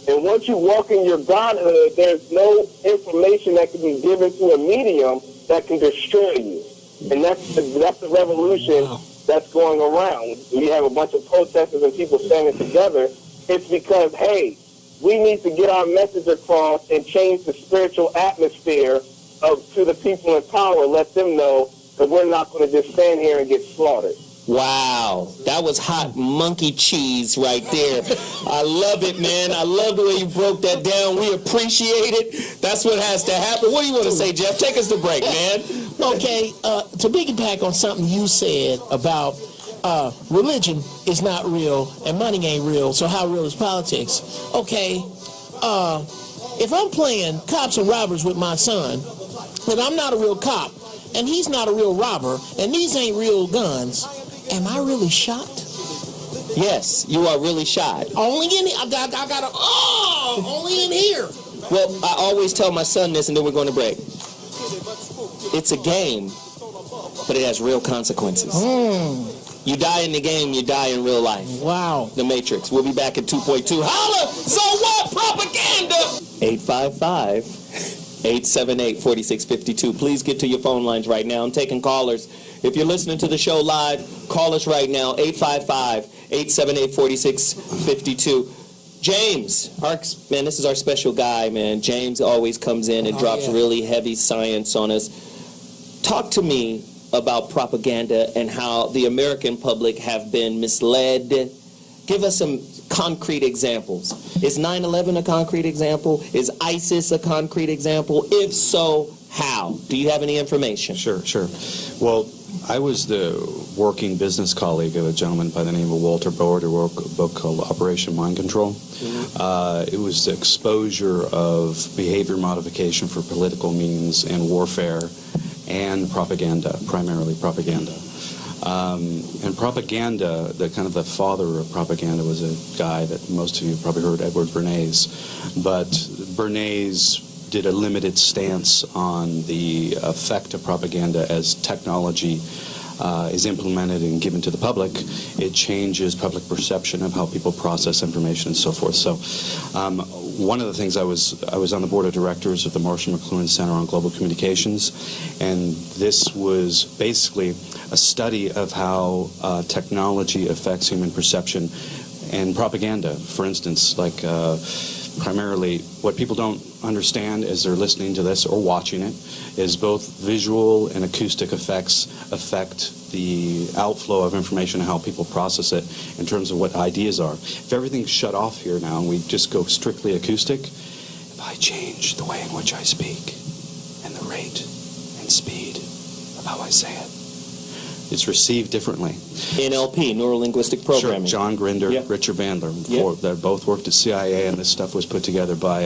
And once you walk in your godhood, there's no information that can be given to a medium that can destroy you. And that's the revolution that's going around. You have a bunch of protesters and people standing together. It's because, hey, we need to get our message across and change the spiritual atmosphere to the people in power. Let them know that we're not going to just stand here and get slaughtered. Wow, that was hot monkey cheese right there. I love it, man. I love the way you broke that down. We appreciate it. That's what has to happen. What do you want to say, Geoff? Take us to break, man. Okay, to piggyback on something you said about religion is not real and money ain't real, so how real is politics? Okay, if I'm playing cops and robbers with my son, and I'm not a real cop, and he's not a real robber, and these ain't real guns, am I really shot? Yes, you are really shot. Only in here? Only in here. Well, I always tell my son this, and then we're going to break. It's a game, but it has real consequences. You die in the game, you die in real life. Wow. The Matrix. We'll be back at 2.2. Holla! So what? Propaganda! 855-878-4652. Please get to your phone lines right now. I'm taking callers. If you're listening to the show live, call us right now. 855-878-4652. James, man, this is our special guy, man. James always comes in and drops really heavy science on us. Talk to me about propaganda and how the American public have been misled. Give us some concrete examples. Is 9/11 a concrete example? Is ISIS a concrete example? If so, how? Do you have any information? Sure. Well, I was the working business colleague of a gentleman by the name of Walter Board, who wrote a book called Operation Mind Control. It was the exposure of behavior modification for political means and warfare and propaganda, primarily propaganda. And propaganda, the father of propaganda was a guy that most of you probably heard, Edward Bernays. But Bernays did a limited stance on the effect of propaganda as technology is implemented and given to the public. It changes public perception of how people process information and so forth. So one of the things I was on the board of directors of the Marshall McLuhan Center on Global Communications, and this was basically a study of how technology affects human perception and propaganda. For instance, like primarily what people don't understand as they're listening to this or watching it is both visual and acoustic effects affect the outflow of information and how people process it in terms of what ideas are. If everything's shut off here now and we just go strictly acoustic, if I change the way in which I speak and the rate and speed of how I say it, it's received differently. NLP, neuro-linguistic programming. Sure. John Grinder, Richard Bandler. They both worked at CIA, and this stuff was put together by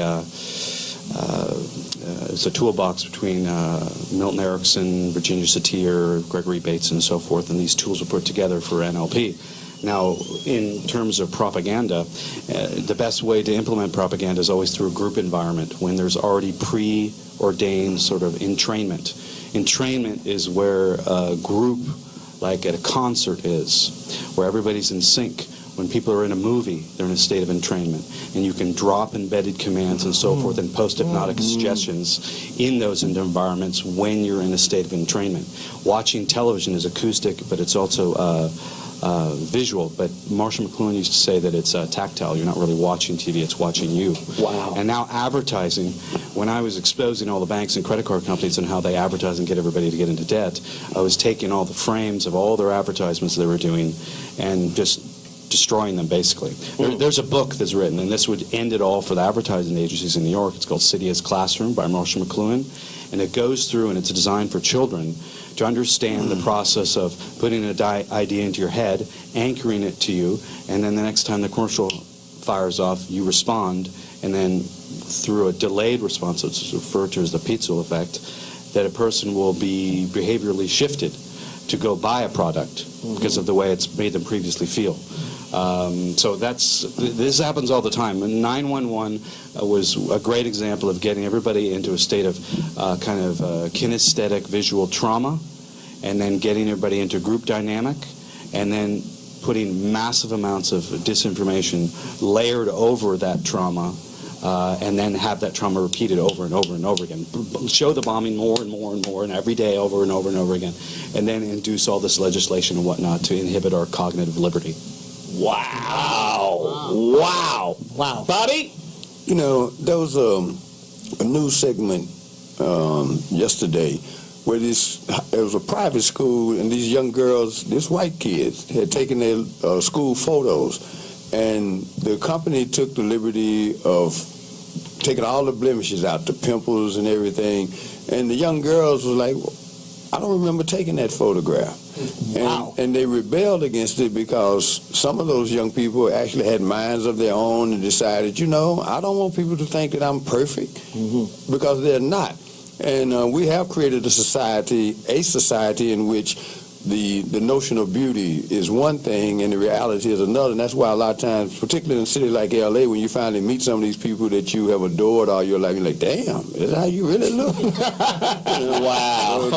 it's a toolbox between Milton Erickson, Virginia Satir, Gregory Bates, and so forth, and these tools were put together for NLP. Now, in terms of propaganda, the best way to implement propaganda is always through a group environment when there's already preordained sort of entrainment. Entrainment is where a group, like at a concert, is, where everybody's in sync. When people are in a movie, they're in a state of entrainment. And you can drop embedded commands and so forth and post-hypnotic suggestions in those environments when you're in a state of entrainment. Watching television is acoustic, but it's also visual. But Marshall McLuhan used to say that it's tactile. You're not really watching TV, it's watching you. Wow. And now advertising, when I was exposing all the banks and credit card companies and how they advertise and get everybody to get into debt, I was taking all the frames of all their advertisements they were doing and just destroying them, basically. There's a book that's written, and this would end it all for the advertising agencies in New York. It's called City as Classroom by Marshall McLuhan, and it goes through, and it's designed for children to understand the process of putting an idea into your head, anchoring it to you, and then the next time the commercial fires off, you respond, and then through a delayed response, it's referred to as the pizza effect, that a person will be behaviorally shifted to go buy a product because of the way it's made them previously feel. So this happens all the time. And 911 was a great example of getting everybody into a state of kinesthetic visual trauma, and then getting everybody into group dynamic, and then putting massive amounts of disinformation layered over that trauma, and then have that trauma repeated over and over and over again. Show the bombing more and more and more, and every day over and over and over again, and then induce all this legislation and whatnot to inhibit our cognitive liberty. Wow. Bobby? You know, there was a news segment yesterday where it was a private school, and these young girls, these white kids, had taken their school photos, and the company took the liberty of taking all the blemishes out, the pimples and everything, and the young girls were like, I don't remember taking that photograph. And they rebelled against it because some of those young people actually had minds of their own and decided, I don't want people to think that I'm perfect, because they're not. And we have created a society in which the notion of beauty is one thing and the reality is another, and that's why a lot of times, particularly in a city like LA, when you finally meet some of these people that you have adored all your life, you're like, damn, is that how you really look? Wow.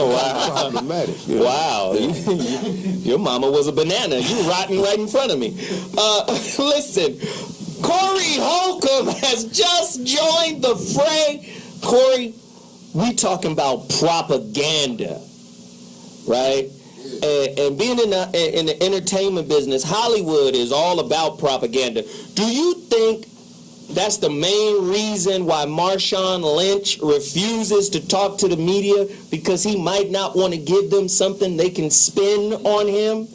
Problematic. Wow. Your mama was a banana. You rotting right in front of me. Listen, Corey Holcomb has just joined the fray. Corey, we talking about propaganda, right? And being in the entertainment business, Hollywood is all about propaganda. Do you think that's the main reason why Marshawn Lynch refuses to talk to the media? Because he might not want to give them something they can spin on him?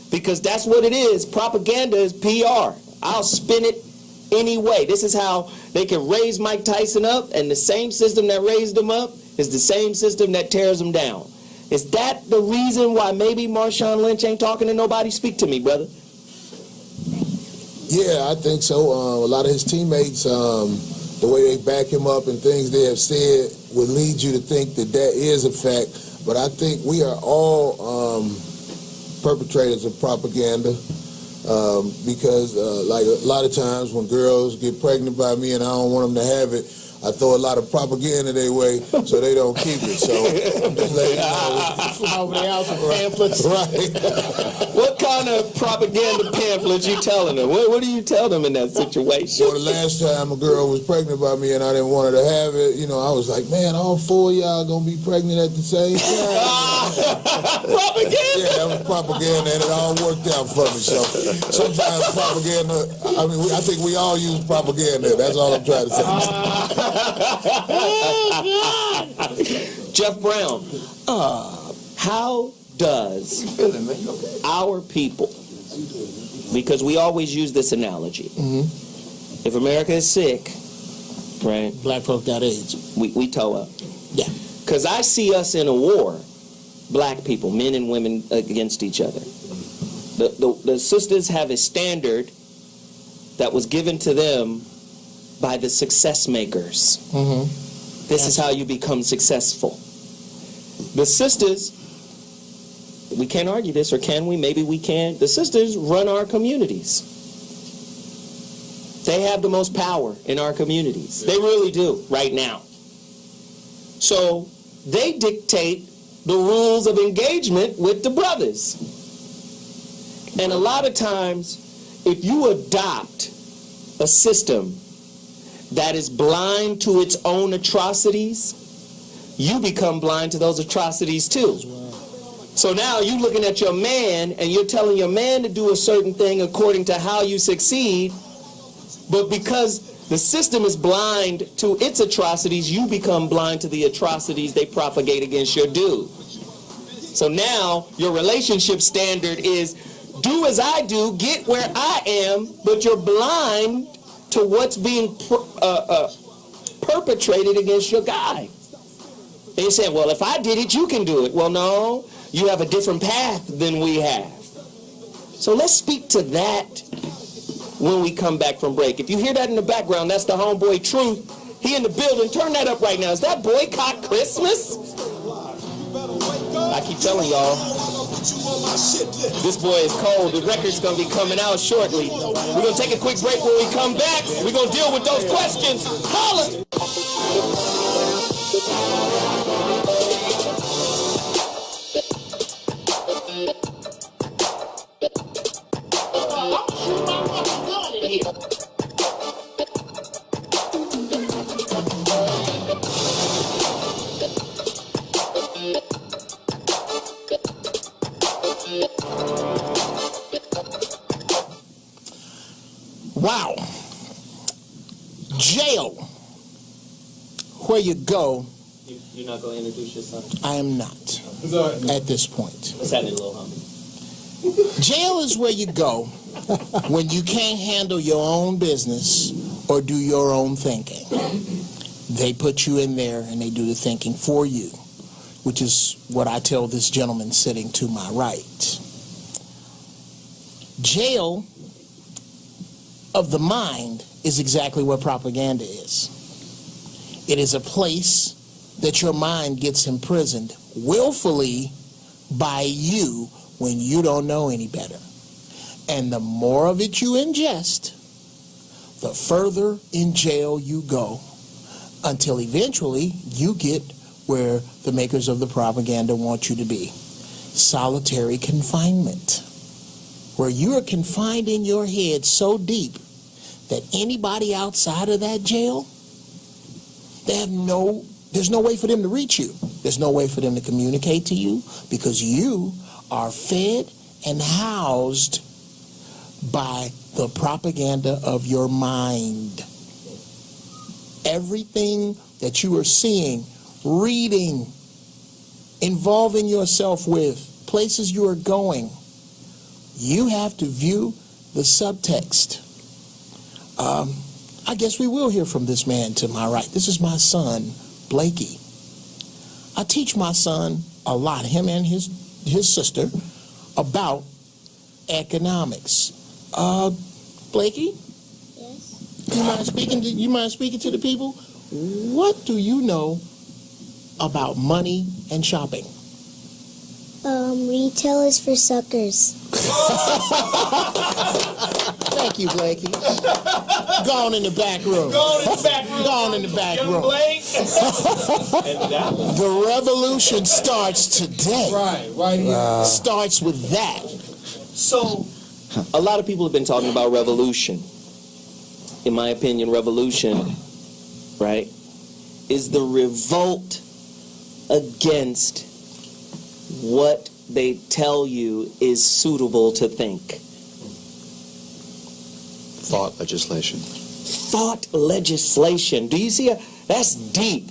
Because that's what it is. Propaganda is PR. I'll spin it anyway. This is how they can raise Mike Tyson up, and the same system that raised him up is the same system that tears him down. Is that the reason why maybe Marshawn Lynch ain't talking to nobody? Speak to me, brother. Yeah, I think so. A lot of his teammates, the way they back him up and things they have said would lead you to think that that is a fact. But I think we are all perpetrators of propaganda because like a lot of times when girls get pregnant by me and I don't want them to have it, I throw a lot of propaganda their way so they don't keep it. So I'm just letting you know. From over the house with pamphlets. Right. What kind of propaganda pamphlets you telling them? What do you tell them in that situation? Well, the last time a girl was pregnant by me and I didn't want her to have it, you know, I was like, man, all four of y'all gonna be pregnant at the same time. Propaganda? Yeah, that was propaganda and it all worked out for me. So sometimes propaganda, I mean, I think we all use propaganda. That's all I'm trying to say. Geoff Brown, how does our people, because we always use this analogy, if America is sick, right? Black folk got AIDS. We toe up. Yeah. Because I see us in a war, black people, men and women against each other. The sisters have a standard that was given to them by the success makers. This is how you become successful. The sisters, we can't argue this, or can we? Maybe we can. The sisters run our communities. They have the most power in our communities. They really do right now. So they dictate the rules of engagement with the brothers. And a lot of times, if you adopt a system that is blind to its own atrocities, you become blind to those atrocities too. So now you're looking at your man and you're telling your man to do a certain thing according to how you succeed, but because the system is blind to its atrocities, you become blind to the atrocities they propagate against your dude. So now your relationship standard is do as I do, get where I am, but you're blind to what's being perpetrated against your guy. They say, well, if I did it, you can do it. Well, no, you have a different path than we have. So let's speak to that when we come back from break. If you hear that in the background, that's the homeboy Truth. He in the building. Turn that up right now. Is that Boycott Christmas? I keep telling y'all, this boy is cold. The record's going to be coming out shortly. We're going to take a quick break. When we come back, we're going to deal with those questions. Holla! Wow. Jail. Where you go. You're not going to introduce your son? I am not. At this point. What's happening, little homie? Jail is where you go when you can't handle your own business or do your own thinking. They put you in there and they do the thinking for you, which is what I tell this gentleman sitting to my right. Jail of the mind is exactly what propaganda is. It is a place that your mind gets imprisoned willfully by you when you don't know any better. And the more of it you ingest, the further in jail you go, until eventually you get where the makers of the propaganda want you to be. Solitary confinement, where you are confined in your head so deep that anybody outside of that jail, there's no way for them to reach you. There's no way for them to communicate to you, because you are fed and housed by the propaganda of your mind. Everything that you are seeing, reading, involving yourself with, places you are going, you have to view the subtext. I guess we will hear from this man to my right. This is my son, Blakey. I teach my son a lot, him and his sister, about economics. Blakey? Yes? You mind speaking to the people? What do you know about money and shopping? Retail is for suckers. Thank you, Blakey. Go on in the back room. Go on in the back room. Go on in the back room. The revolution starts today. Right here. Starts with that. So, a lot of people have been talking about revolution. In my opinion, revolution, right, is the revolt against what they tell you is suitable to think. Thought legislation. Thought legislation. Do you see? That's deep.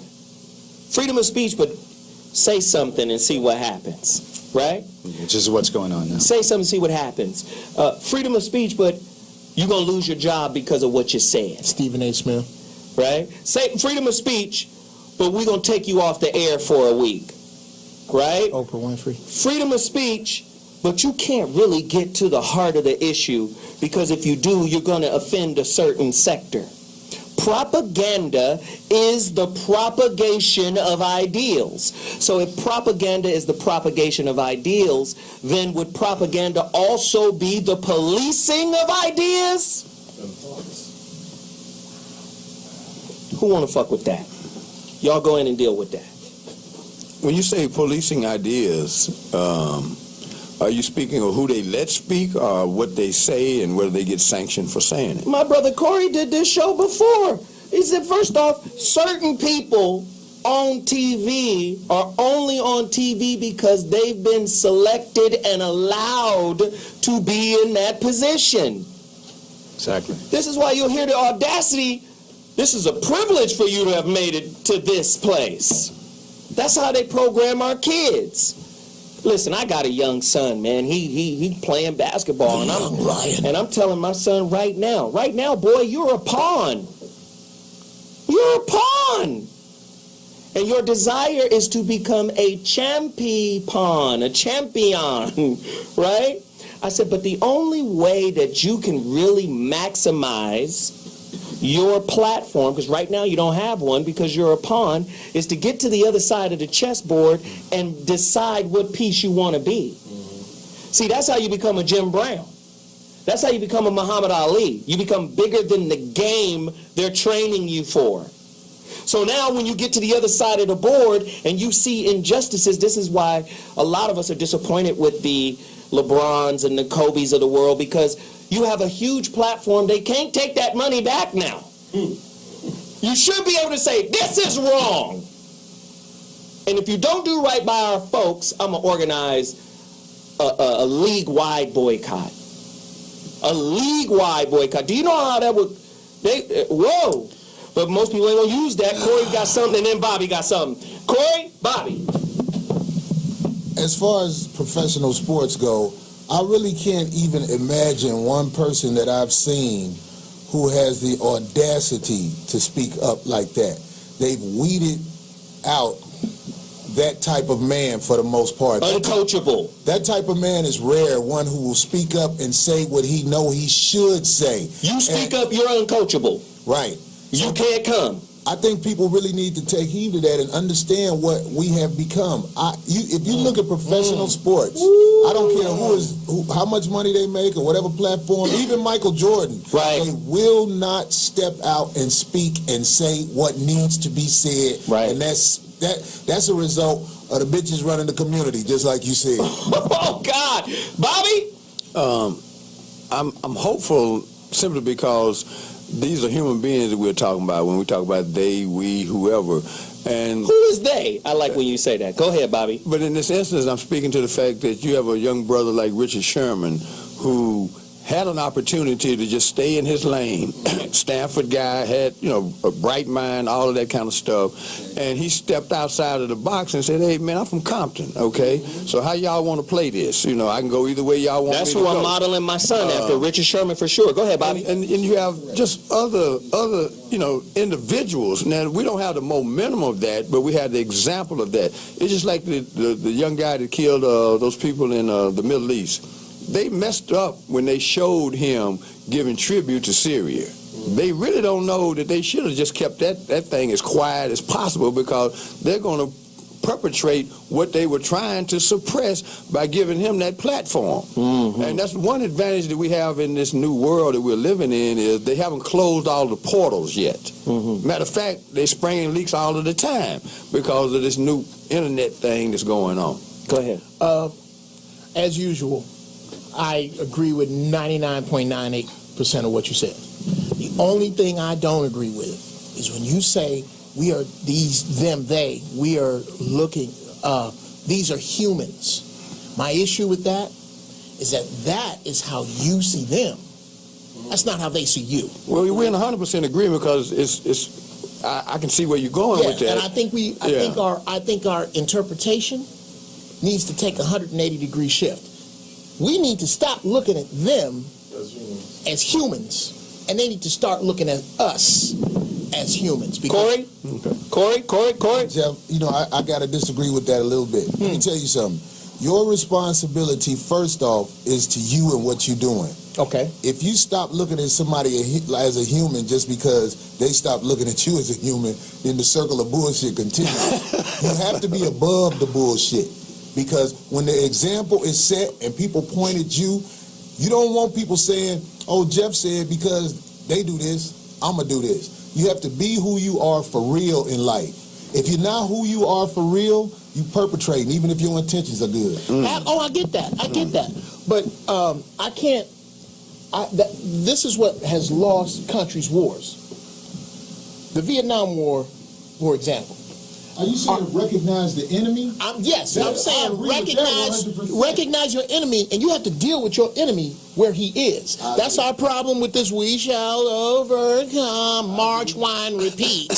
Freedom of speech, but say something and see what happens, right? Which is what's going on now. Say something, see what happens. Freedom of speech, but you're going to lose your job because of what you said. Stephen A. Smith. Right? Say freedom of speech, but we're going to take you off the air for a week. Right? Oprah Winfrey. Freedom of speech, but you can't really get to the heart of the issue, because if you do, you're going to offend a certain sector. Propaganda is the propagation of ideals. So if propaganda is the propagation of ideals, then would propaganda also be the policing of ideas? Who want to fuck with that? Y'all go in and deal with that. When you say policing ideas, are you speaking of who they let speak, or what they say and whether they get sanctioned for saying it? My brother Corey did this show before. He said, first off, certain people on TV are only on TV because they've been selected and allowed to be in that position. Exactly. This is why you'll hear the audacity. This is a privilege for you to have made it to this place. That's how they program our kids. Listen, I got a young son, man. He playing basketball, and I'm telling my son right now, boy, you're a pawn. You're a pawn. And your desire is to become a champion, right? I said, but the only way that you can really maximize your platform, because right now you don't have one because you're a pawn, is to get to the other side of the chessboard and decide what piece you want to be. See, that's how you become a Jim Brown. That's how you become a Muhammad Ali. You become bigger than the game they're training you for. So now when you get to the other side of the board and you see injustices, this is why a lot of us are disappointed with the LeBrons and the Kobes of the world, because you have a huge platform. They can't take that money back now. You should be able to say, this is wrong. And if you don't do right by our folks, I'm going to organize a league-wide boycott. A league-wide boycott. Do you know how that would... whoa. But most people ain't going to use that. Corey got something, and then Bobby got something. Corey, Bobby. As far as professional sports go, I really can't even imagine one person that I've seen who has the audacity to speak up like that. They've weeded out that type of man for the most part. Uncoachable. That type of man is rare, one who will speak up and say what he know he should say. You speak up, you're uncoachable. Right. You can't come. I think people really need to take heed of that and understand what we have become. If you look at professional sports, I don't care how much money they make or whatever platform, even Michael Jordan, they will not step out and speak and say what needs to be said. Right. And that's a result of the bitches running the community, just like you said. Oh, God. Bobby? I'm hopeful simply because these are human beings that we're talking about when we talk about they, we, whoever. And who is they? I like when you say that. Go ahead, Bobby. But in this instance, I'm speaking to the fact that you have a young brother like Richard Sherman who had an opportunity to just stay in his lane. Stanford guy, had, a bright mind, all of that kind of stuff. And he stepped outside of the box and said, hey, man, I'm from Compton, okay? So how y'all want to play this? I can go either way y'all want me to go. That's who I'm modeling my son after, Richard Sherman for sure. Go ahead, Bobby. And you have just other individuals. Now, we don't have the momentum of that, but we have the example of that. It's just like the young guy that killed those people in the Middle East. They messed up when they showed him giving tribute to Syria. They really don't know that they should have just kept that thing as quiet as possible, because they're going to perpetrate what they were trying to suppress by giving him that platform. And that's one advantage that we have in this new world that we're living in, is they haven't closed all the portals yet. Matter of fact, they're spraying leaks all of the time because of this new internet thing that's going on. Go ahead. As usual, I agree with 99.98% of what you said. The only thing I don't agree with is when you say we are these, them, they, we are looking, these are humans. My issue with that is that is how you see them. That's not how they see you. Well, we're in 100% agreement, because I can see where you're going with that. And I think our interpretation needs to take a 180-degree shift. We need to stop looking at them as humans, and they need to start looking at us as humans. Corey? Corey? Geoff, I got to disagree with that a little bit. Let me tell you something. Your responsibility, first off, is to you and what you're doing. Okay. If you stop looking at somebody as a human just because they stop looking at you as a human, then the circle of bullshit continues. You have to be above the bullshit. Because when the example is set and people point at you, you don't want people saying, oh, Geoff said because they do this, I'm going to do this. You have to be who you are for real in life. If you're not who you are for real, you perpetrating, even if your intentions are good. I get that. I get that. But I can't. This is what has lost countries' wars. The Vietnam War, for example. Are you saying recognize the enemy? Yes, I'm saying recognize your enemy, and you have to deal with your enemy where he is. That's our problem with this we shall overcome, march, whine, repeat.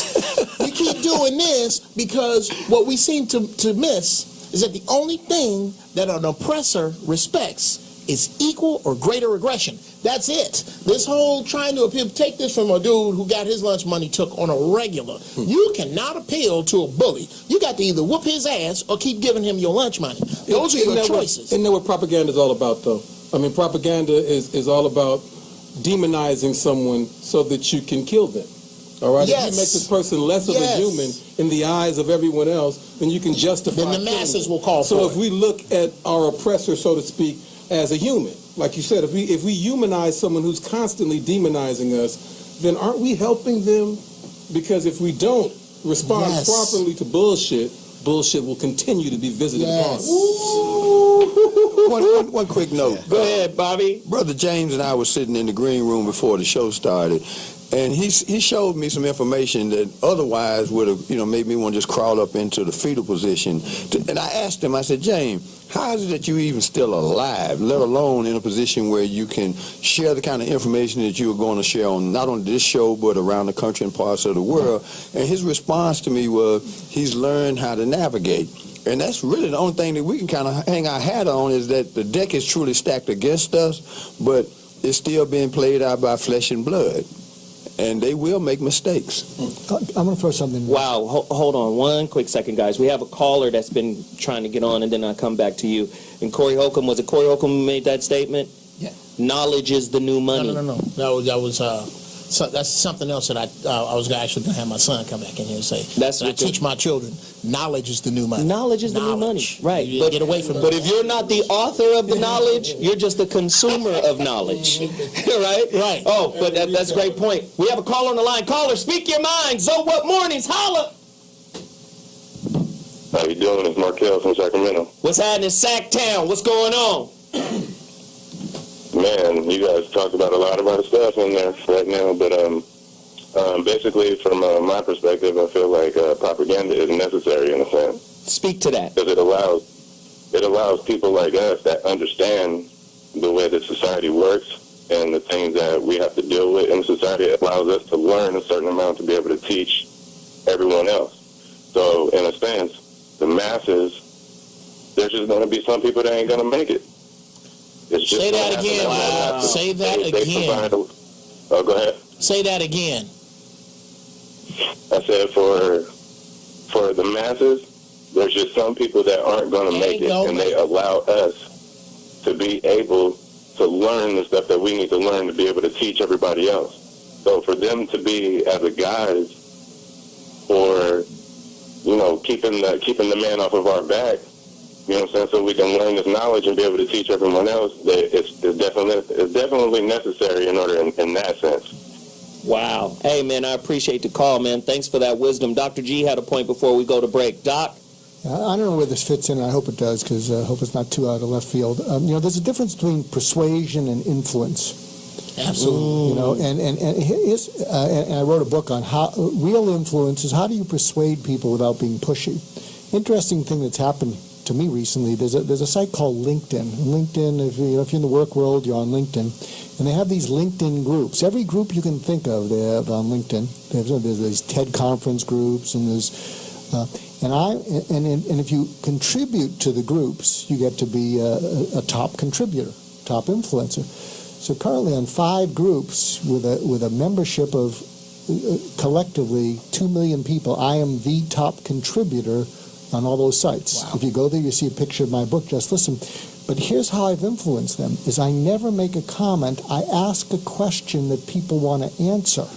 We keep doing this because what we seem to miss is that the only thing that an oppressor respects is equal or greater aggression. That's it. This whole trying to appeal, take this from a dude who got his lunch money took on a regular. You cannot appeal to a bully. You got to either whoop his ass or keep giving him your lunch money. Those are your choices. Isn't that what propaganda is all about, though? I mean, propaganda is all about demonizing someone so that you can kill them. All right? Yes. If you make this person less of a human in the eyes of everyone else, then you can justify then the masses will call for So it. if we look at our oppressor, so to speak, as a human, like you said, if we humanize someone who's constantly demonizing us, then aren't we helping them? Because if we don't respond properly to bullshit will continue to be visited upon us. One quick note. Go ahead, Bobby. Brother James and I were sitting in the green room before the show started, and he showed me some information that otherwise would have made me want to just crawl up into the fetal position. And I asked him, I said, James, how is it that you even still alive, let alone in a position where you can share the kind of information that you are going to share on not only this show but around the country and parts of the world? And his response to me was he's learned how to navigate. And that's really the only thing that we can kind of hang our hat on, is that the deck is truly stacked against us, but it's still being played out by flesh and blood. And they will make mistakes. I'm going to throw something. Wow, hold on one quick second, guys. We have a caller that's been trying to get on, and then I'll come back to you. And Corey Holcomb, was it Corey Holcomb who made that statement? Yeah. Knowledge is the new money. No. That was So that's something else that I was actually going to have my son come back in here and say. That's I teach my children, knowledge is the new money. Knowledge is the new money, right? But get away from it. But if you're not the author of the knowledge, you're just a consumer of knowledge, right? Right. Oh, but that's a great point. We have a caller on the line. Caller, speak your mind. So what mornings? Holla. How you doing? It's Markel from Sacramento. What's happening, Sacktown? What's going on? Man, you guys talked about a lot of our stuff in there right now, but basically, from my perspective, I feel like propaganda is necessary in a sense. Speak to that. Because it allows people like us that understand the way that society works and the things that we have to deal with in society. It allows us to learn a certain amount to be able to teach everyone else. So, in a sense, the masses, there's just going to be some people that ain't going to make it. Say that again. Wow. Say that again. Oh, go ahead. Say that again. I said for the masses, there's just some people that aren't going to make it, and they allow us to be able to learn the stuff that we need to learn to be able to teach everybody else. So for them to be as a guide for, you know, keeping the man off of our back, you know what I'm saying, so we can learn this knowledge and be able to teach everyone else, it's definitely necessary in order in that sense. Wow. Hey, man, I appreciate the call, man. Thanks for that wisdom. Dr. G had a point before we go to break. Doc? I don't know where this fits in, and I hope it does, because I hope it's not too out of left field. You know, there's a difference between persuasion and influence. Absolutely. You know, and I wrote a book on how real influence is how do you persuade people without being pushy. Interesting thing that's happened to me recently, there's a site called LinkedIn. LinkedIn, if you're in the work world, you're on LinkedIn, and they have these LinkedIn groups. Every group you can think of, they have on LinkedIn. There's these TED conference groups, and there's and if you contribute to the groups, you get to be a top contributor, top influencer. So currently on 5 groups with a membership of collectively 2 million people, I am the top contributor on all those sites. Wow. If you go there, you see a picture of my book, Just Listen. But here's how I've influenced them, is I never make a comment. I ask a question that people want to answer.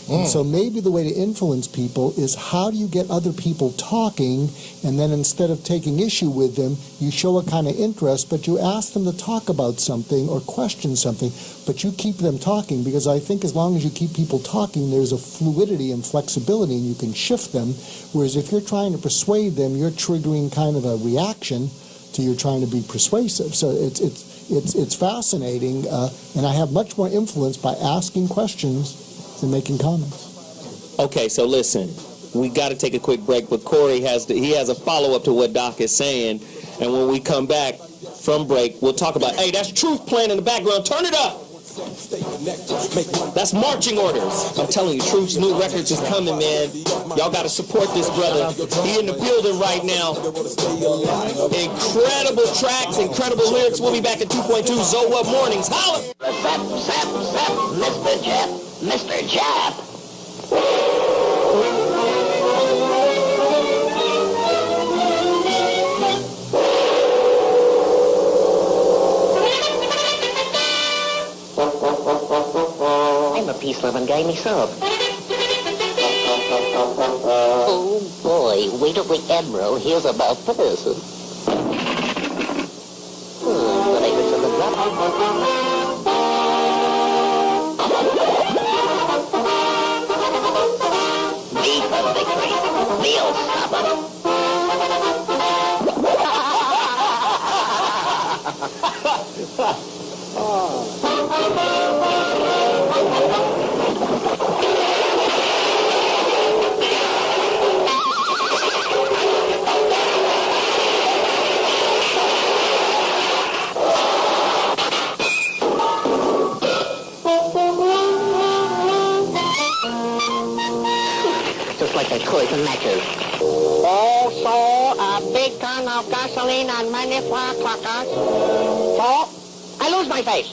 And so maybe the way to influence people is how do you get other people talking, and then instead of taking issue with them, you show a kind of interest, but you ask them to talk about something or question something, but you keep them talking, because I think as long as you keep people talking, there's a fluidity and flexibility, and you can shift them, whereas if you're trying to persuade them, you're triggering kind of a reaction to you trying to be persuasive. So it's fascinating, and I have much more influence by asking questions than making comments. Okay, so listen, we got to take a quick break, but Corey has a follow-up to what Doc is saying, and when we come back from break, we'll talk about, hey, that's Truth playing in the background, turn it up! That's marching orders. I'm telling you, Truth's new records is coming, man. Y'all got to support this brother. He in the building right now. Incredible tracks, incredible lyrics. We'll be back at 2.2 So What Mornings. Holla! Mr. Geoff. Mr. Geoff. I'm a peace-loving guy myself. Oh boy, wait till the Admiral hears about this. But I heard something drop. V for victory. We'll stop him. Just like a toy to matches. Also, a big ton of gasoline and many firecrackers. So, I lose my face.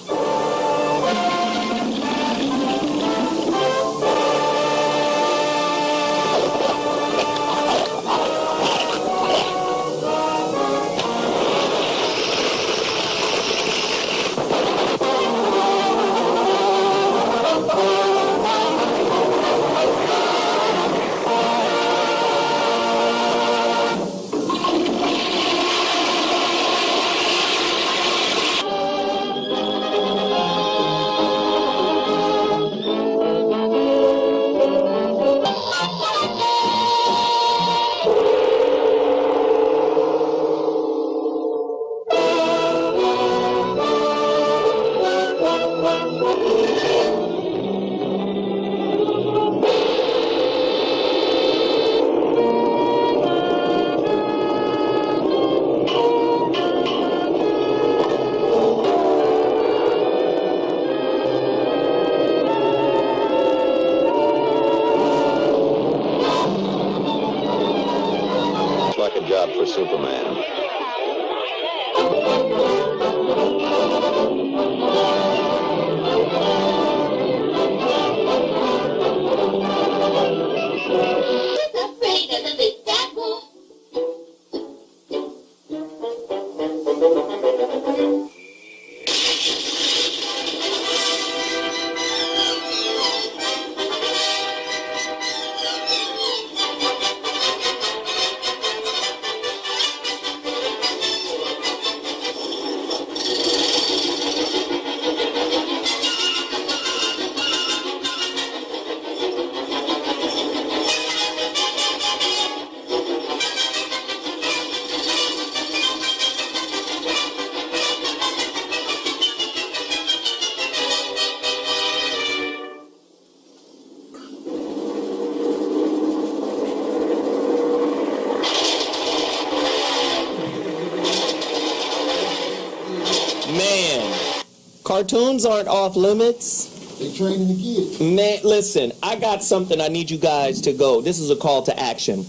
Man, cartoons aren't off limits. They training the kids. Man, listen, I got something I need you guys to go. This is a call to action.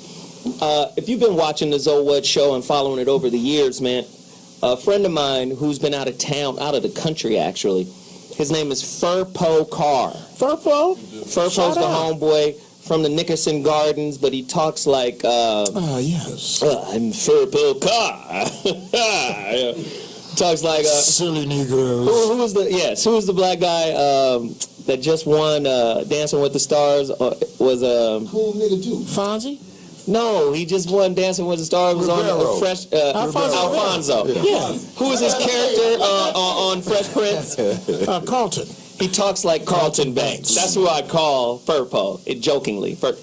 If you've been watching the Zolwood show and following it over the years, man, a friend of mine who's been out of town, out of the country actually, his name is Furpo Carr. Furpo? Furpo's the homeboy from the Nickerson Gardens, but he talks like, yes. I'm Furpo Carr. Talks like, silly Negroes. Who was the black guy that just won Dancing with the Stars? Was cool nigga too. Fonzie? No, he just won Dancing with the Stars. Was on Fresh Alfonso. Yeah. Who was his character on Fresh Prince? Carlton. He talks like Carlton Banks. That's who I call Furpo, jokingly. But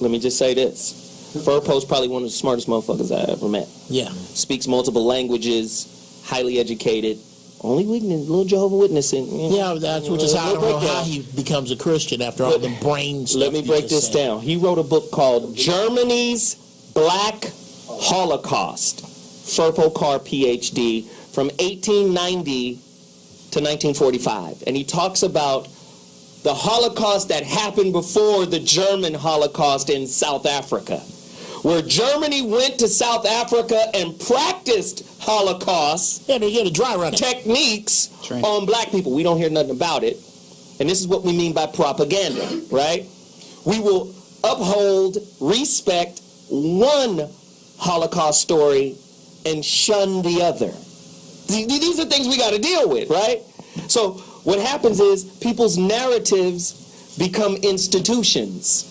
let me just say this. Furpo's probably one of the smartest motherfuckers I ever met. Yeah. Speaks multiple languages, highly educated. Only weakness, little Jehovah's Witnessing. Yeah, that's which is how I don't know how he becomes a Christian after all the brain stuff. Let me break this down. He wrote a book called Germany's Black Holocaust. Furpo Carr, PhD, from 1890 to 1945. And he talks about the Holocaust that happened before the German Holocaust in South Africa, where Germany went to South Africa and practiced Holocaust techniques on black people. We don't hear nothing about it. And this is what we mean by propaganda, right? We will uphold, respect one Holocaust story and shun the other. These are things we got to deal with, right? So what happens is people's narratives become institutions.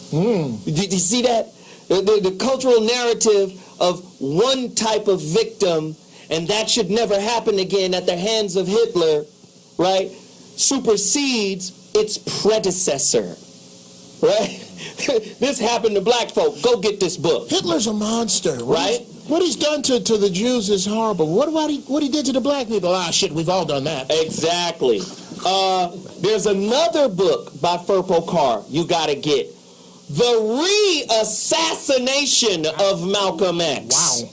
Did you see that? The cultural narrative of one type of victim, and that should never happen again at the hands of Hitler, right, supersedes its predecessor, right? This happened to black folk. Go get this book. Hitler's a monster, right? What he's done to the Jews is horrible. What he did to the black people? Ah, shit, we've all done that. Exactly. There's another book by Furpo Carr you got to get. The Reassassination of Malcolm X. Wow.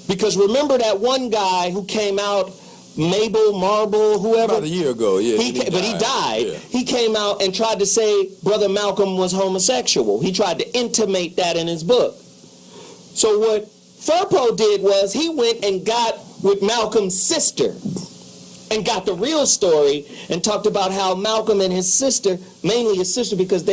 Because remember that one guy who came out, Marble, whoever. About a year ago, yeah. But he died. Yeah. He came out and tried to say Brother Malcolm was homosexual. He tried to intimate that in his book. So what Furpo did was he went and got with Malcolm's sister and got the real story and talked about how Malcolm and his sister, mainly his sister because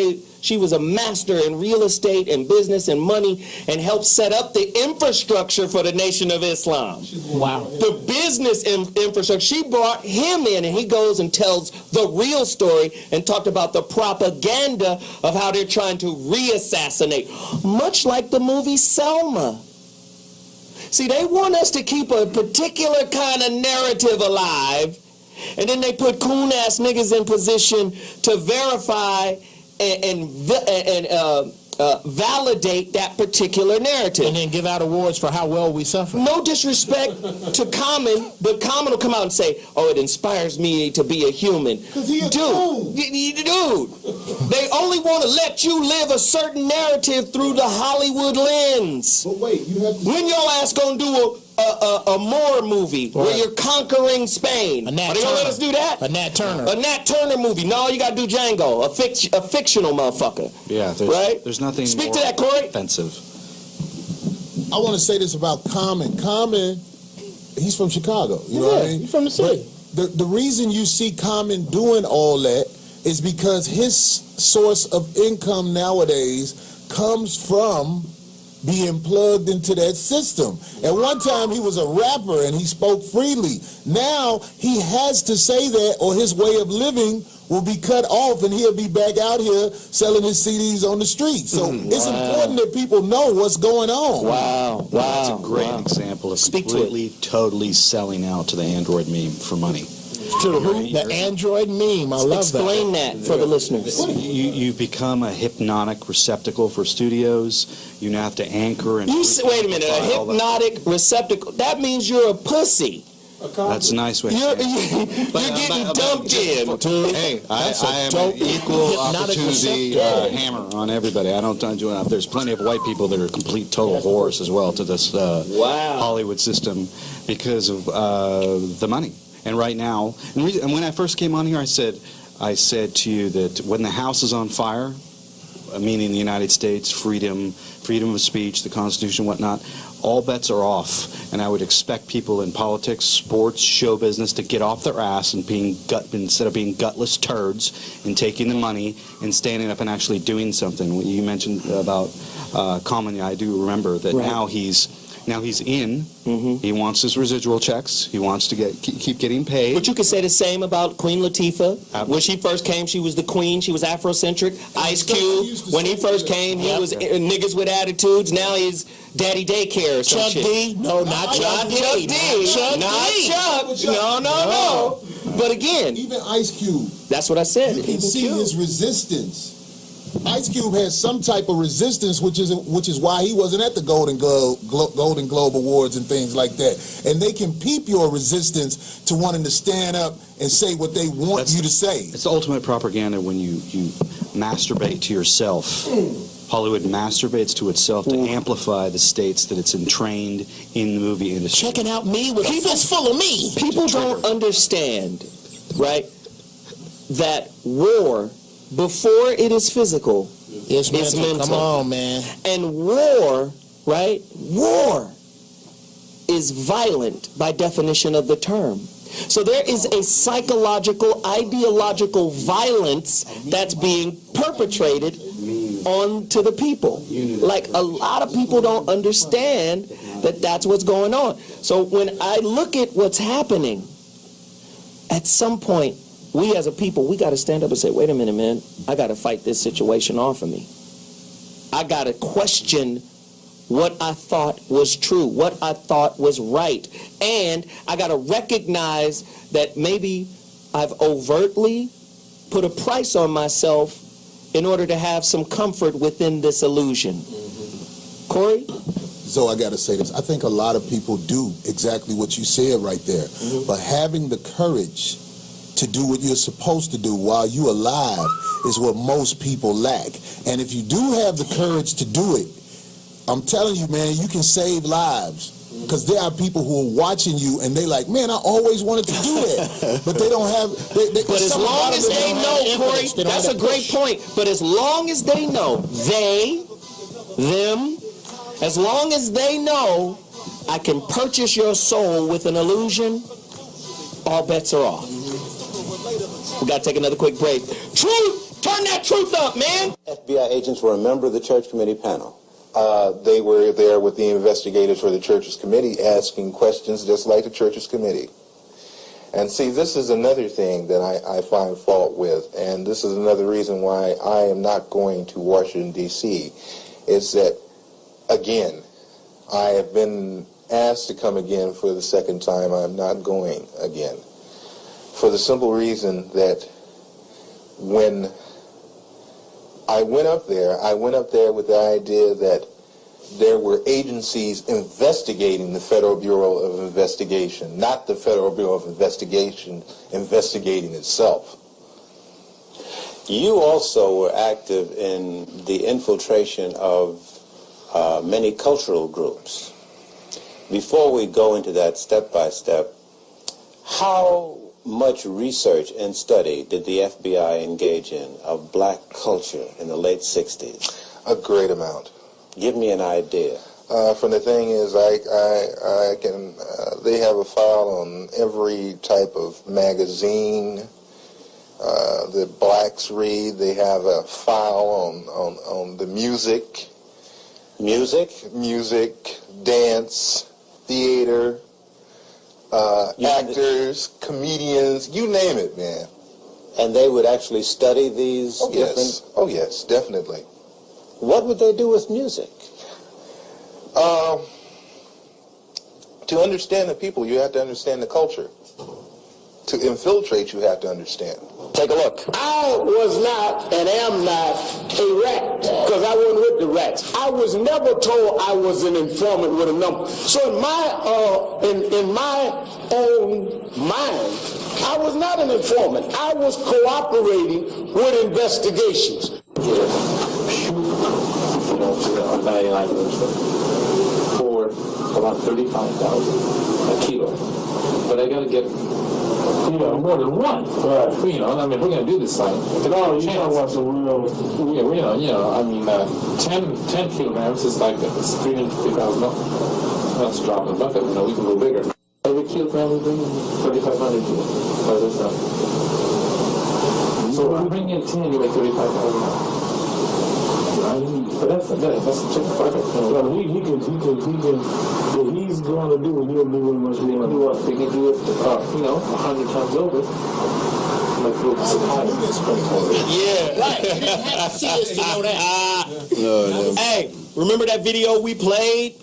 she was a master in real estate and business and money and helped set up the infrastructure for the Nation of Islam. Wow. The business infrastructure. She brought him in and he goes and tells the real story and talked about the propaganda of how they're trying to reassassinate. Much like the movie Selma. See, they want us to keep a particular kind of narrative alive, and then they put coon-ass niggas in position to verify and validate that particular narrative. And then give out awards for how well we suffer. No disrespect to Common, but Common will come out and say, oh, it inspires me to be a human. Because he a coon. Dude, they only want to let you live a certain narrative through the Hollywood lens. But wait, you have to... When your ass gonna do a Moore movie where you're conquering Spain? Are they gonna let us do that? A Nat Turner. A Nat Turner movie. No, you gotta do Django, a fictional motherfucker. Yeah, there's nothing Speak more to that, Corey. offensive. I want to say this about Common. Common, he's from Chicago. You know what I mean? He's from the city. But the reason you see Common doing all that is because his source of income nowadays comes from being plugged into that system. At one time, he was a rapper and he spoke freely. Now, he has to say that or his way of living will be cut off and he'll be back out here selling his CDs on the street. So it's important that people know what's going on. Wow. That's a great example of completely, totally selling out to the Android meme for money. To who? The Android meme. I love Explain that for the listeners. You've become a hypnotic receptacle for studios. You now have to anchor and... Wait a minute, a hypnotic receptacle. That means you're a pussy. That's a nice way to You're, say it. you're getting dumped in. Hey, I am an equal opportunity hammer on everybody. I don't do enough. There's plenty of white people that are complete total whores as well to this Hollywood system because of the money. And right now, and when I first came on here, I said to you that when the house is on fire, meaning the United States, freedom of speech, the Constitution, whatnot, all bets are off, and I would expect people in politics, sports, show business to get off their ass and instead of being gutless turds and taking the money and standing up and actually doing something. You mentioned about Common. I do remember that now he's in. He wants his residual checks. He wants to keep getting paid. But you could say the same about Queen Latifah. When she first came, she was the queen. She was Afrocentric. Ice Cube, when he first came, he was niggas with attitudes. Now he's Daddy Daycare or some Chuck shit. D? No, not Chuck D. Chuck D. Not Chuck. No. But again, even Ice Cube. That's what I said. You can see his resistance. Ice Cube has some type of resistance, which is why he wasn't at the Golden Globe Awards and things like that. And they can peep your resistance to wanting to stand up and say what they want you to say. It's the ultimate propaganda when you masturbate to yourself. Hollywood masturbates to itself to amplify the states that it's entrained in the movie industry. Checking out me with a fist full of me. People don't understand, right, that war, before it is physical, it's mental. Come on, man. And war, right? War is violent by definition of the term. So there is a psychological, ideological violence that's being perpetrated onto the people. Like, a lot of people don't understand that that's what's going on. So when I look at what's happening, at some point, we as a people, we got to stand up and say, wait a minute, man, I got to fight this situation off of me. I got to question what I thought was true, what I thought was right. And I got to recognize that maybe I've overtly put a price on myself in order to have some comfort within this illusion. Corey? So I got to say this. I think a lot of people do exactly what you said right there. But having the courage to do what you're supposed to do while you're alive is what most people lack. And if you do have the courage to do it, I'm telling you, man, you can save lives. Because there are people who are watching you and they like, man, I always wanted to do that. But they don't have... But as long as they know, Corey, that's a great point. But as long as they know, them, as long as they know I can purchase your soul with an illusion, all bets are off. We got to take another quick break. Truth! Turn that truth up, man! FBI agents were a member of the church committee panel. They were there with the investigators for the church's committee asking questions just like the church's committee. And see, this is another thing that I find fault with, and this is another reason why I am not going to Washington, D.C., is that, again, I have been asked to come again for the second time. I'm not going again. For the simple reason that when I went up there with the idea that there were agencies investigating the Federal Bureau of Investigation, not the Federal Bureau of Investigation investigating itself. You also were active in the infiltration of many cultural groups. Before we go into that step by step, how much research and study did the FBI engage in of black culture in the late 60s? A great amount. Give me an idea. From the thing is, I can, they have a file on every type of magazine that blacks read. They have a file on the music. Music, dance, theater, actors, comedians, you name it, man. And they would actually study these different... Oh, yes, definitely. What would they do with music? To understand the people, you have to understand the culture. To infiltrate, you have to understand. Take a look. I was not and am not a rat because I wasn't with the rats. I was never told I was an informant with a number. So in my own mind, I was not an informant. I was cooperating with investigations. For about $35 a kilo. But I gotta get more than one. Right. I mean, we're gonna do this thing. No, you talking about some real. I mean, 10 kilograms is like it's $350,000. That's a drop in the bucket. We can go bigger. Every kilogram we bring in 3,500 kilos. So if we bring in 10, you make $35,000. But that's a check perfect. He's going to do what he'll do with much more. He can do it, 100 times over. Yeah. Right. You didn't have to see this to know that. No. Hey, remember that video we played?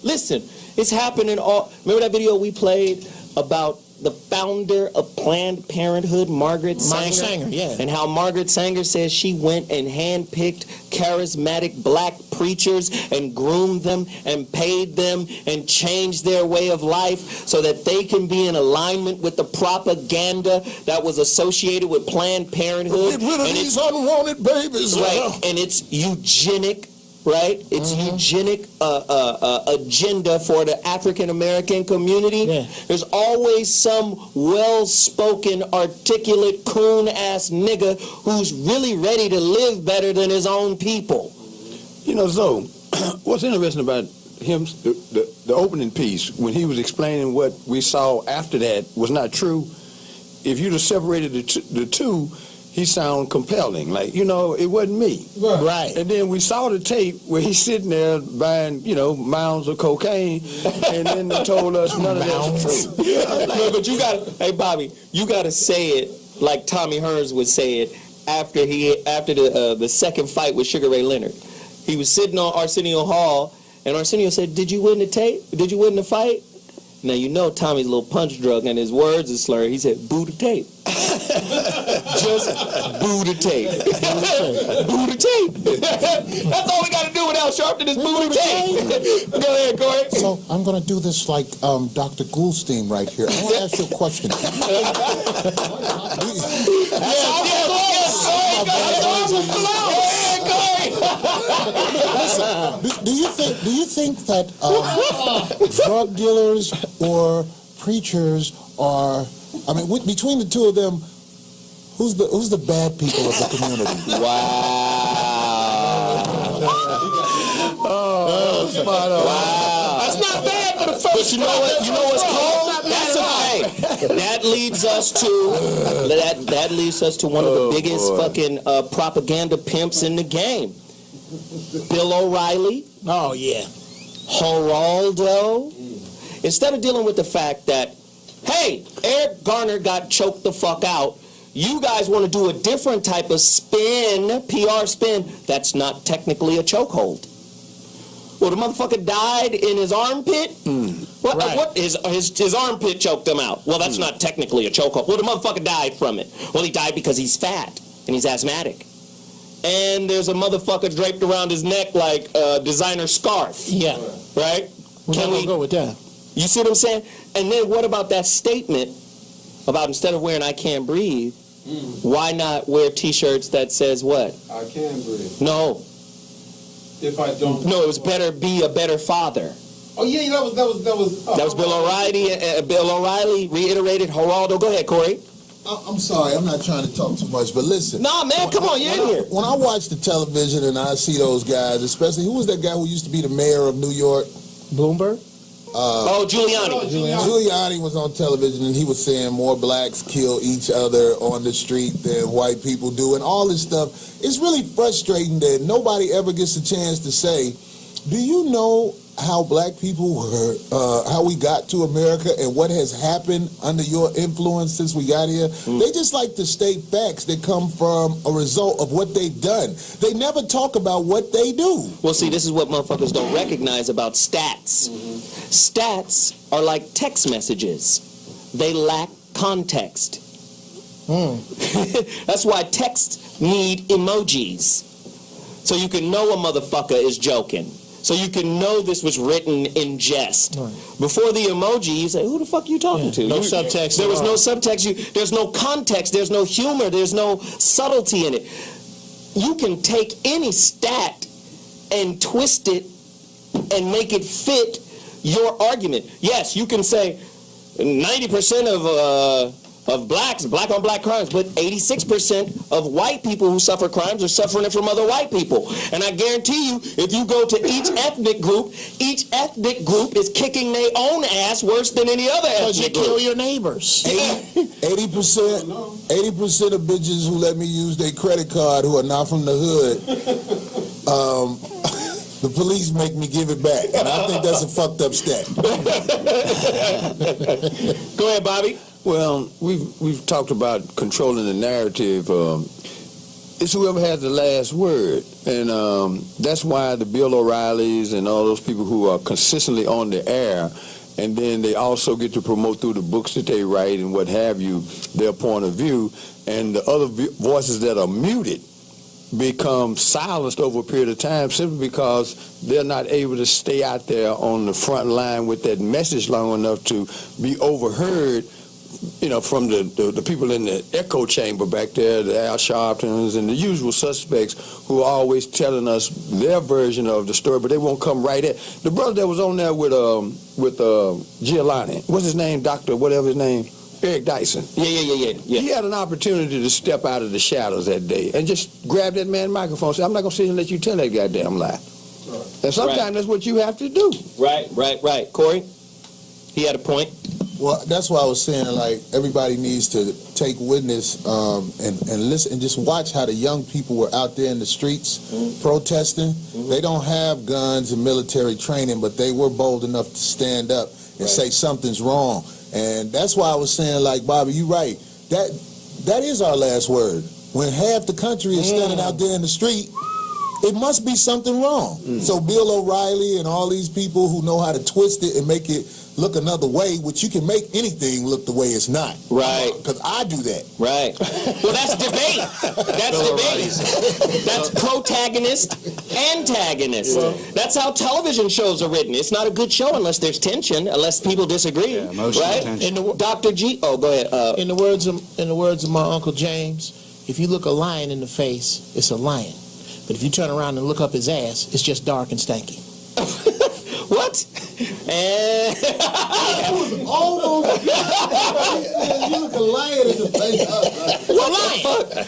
Listen, it's happening all. Remember that video we played about the founder of Planned Parenthood, Margaret Sanger? Yeah. And how Margaret Sanger says she went and handpicked charismatic black preachers and groomed them and paid them and changed their way of life so that they can be in alignment with the propaganda that was associated with Planned Parenthood. Get rid of these unwanted babies. Right, and it's eugenic. Right? It's eugenic agenda for the African American community. Yeah. There's always some well-spoken, articulate, coon-ass nigga who's really ready to live better than his own people. So what's interesting about him, the opening piece, when he was explaining what we saw after that was not true, if you'd have separated the two, he sound compelling, like, it wasn't me. Right. And then we saw the tape where he's sitting there buying, mounds of cocaine, and then they told us none of that's true. No, but hey Bobby, you gotta say it like Tommy Hearns would say it after the second fight with Sugar Ray Leonard. He was sitting on Arsenio Hall, and Arsenio said, "Did you win the tape? Did you win the fight?" Now Tommy's a little punch drunk and his words are slurred. He said, "Boo the tape." Just boo the tape. Boo the tape. That's all we got to do with Al Sharpton is boo the tape. Go ahead, Corey. So I'm going to do this like Dr. Goulston right here. I want to ask you a question. Do you think that drug dealers or preachers are? I mean, between the two of them, who's the bad people of the community? Wow. Spot on. Wow. That's not bad for the first. But you know what's cold? That's okay. That leads us to one of the biggest fucking propaganda pimps in the game. Bill O'Reilly. Oh yeah. Geraldo. Instead of dealing with the fact that, hey, Eric Garner got choked the fuck out, you guys want to do a different type of spin, PR spin, that's not technically a chokehold. Well, the motherfucker died in his armpit? What? His armpit choked him out. Well, that's not technically a chokehold. Well, the motherfucker died from it. Well, he died because he's fat and he's asthmatic. And there's a motherfucker draped around his neck like a designer scarf. Yeah. Right? Can we go with that? You see what I'm saying? And then what about that statement about instead of wearing I Can't Breathe, why not wear T-shirts that says what? I can breathe. No. If I don't. No, it was better be a better father. Oh yeah, that was. That was Bill O'Reilly. Bill O'Reilly reiterated. Geraldo, go ahead, Corey. I'm sorry, I'm not trying to talk too much, but listen. Nah, man, come on, you're in here. When I watch the television and I see those guys, especially, who was that guy who used to be the mayor of New York? Bloomberg? Giuliani. Giuliani was on television and he was saying more blacks kill each other on the street than white people do and all this stuff. It's really frustrating that nobody ever gets a chance to say, do you know how black people were, how we got to America and what has happened under your influence since we got here? They just like to state facts that come from a result of what they've done. They never talk about what they do. Well, see, this is what motherfuckers don't recognize about stats. Stats are like text messages. They lack context. That's why texts need emojis. So you can know a motherfucker is joking. So you can know this was written in jest. Right. Before the emoji, you say, who the fuck are you talking to? No subtext. There was no subtext. There's no context. There's no humor. There's no subtlety in it. You can take any stat and twist it and make it fit your argument. Yes, you can say 90% of blacks, black on black crimes, but 86% of white people who suffer crimes are suffering it from other white people. And I guarantee you, if you go to each ethnic group is kicking their own ass worse than any other ethnic group. Because you kill your neighbors. 80% of bitches who let me use their credit card who are not from the hood, the police make me give it back. And I think that's a fucked up stat. Go ahead, Bobby. Well, we've talked about controlling the narrative. It's whoever has the last word, and that's why the Bill O'Reillys and all those people who are consistently on the air, and then they also get to promote through the books that they write and what have you, their point of view, and the other voices that are muted become silenced over a period of time simply because they're not able to stay out there on the front line with that message long enough to be overheard, you know, from the people in the echo chamber back there, the Al Sharptons and the usual suspects who are always telling us their version of the story, but they won't come right in. The brother that was on there with Giuliani, what's his name, Dr. whatever his name, Eric Dyson. Yeah. He had an opportunity to step out of the shadows that day and just grab that man's microphone and say, I'm not going to sit here and let you tell that goddamn lie. And sometimes that's what you have to do. Right. Corey, he had a point. Well, that's why I was saying, like, everybody needs to take witness and listen and just watch how the young people were out there in the streets protesting. They don't have guns and military training, but they were bold enough to stand up and say something's wrong. And that's why I was saying, like, Bobby, you're right. That is our last word. When half the country is standing out there in the street, it must be something wrong. So Bill O'Reilly and all these people who know how to twist it and make it look another way, which you can make anything look the way it's not. Right. Because I do that. Right. Well, that's debate. That's debate. That's protagonist, antagonist. That's how television shows are written. It's not a good show unless there's tension, unless people disagree. Yeah, right? Tension. Dr. G. Oh, go ahead. In the words of my Uncle James, if you look a lion in the face, it's a lion. But if you turn around and look up his ass, it's just dark and stanky. What? Almost. You look a lion in the face. It's a lion.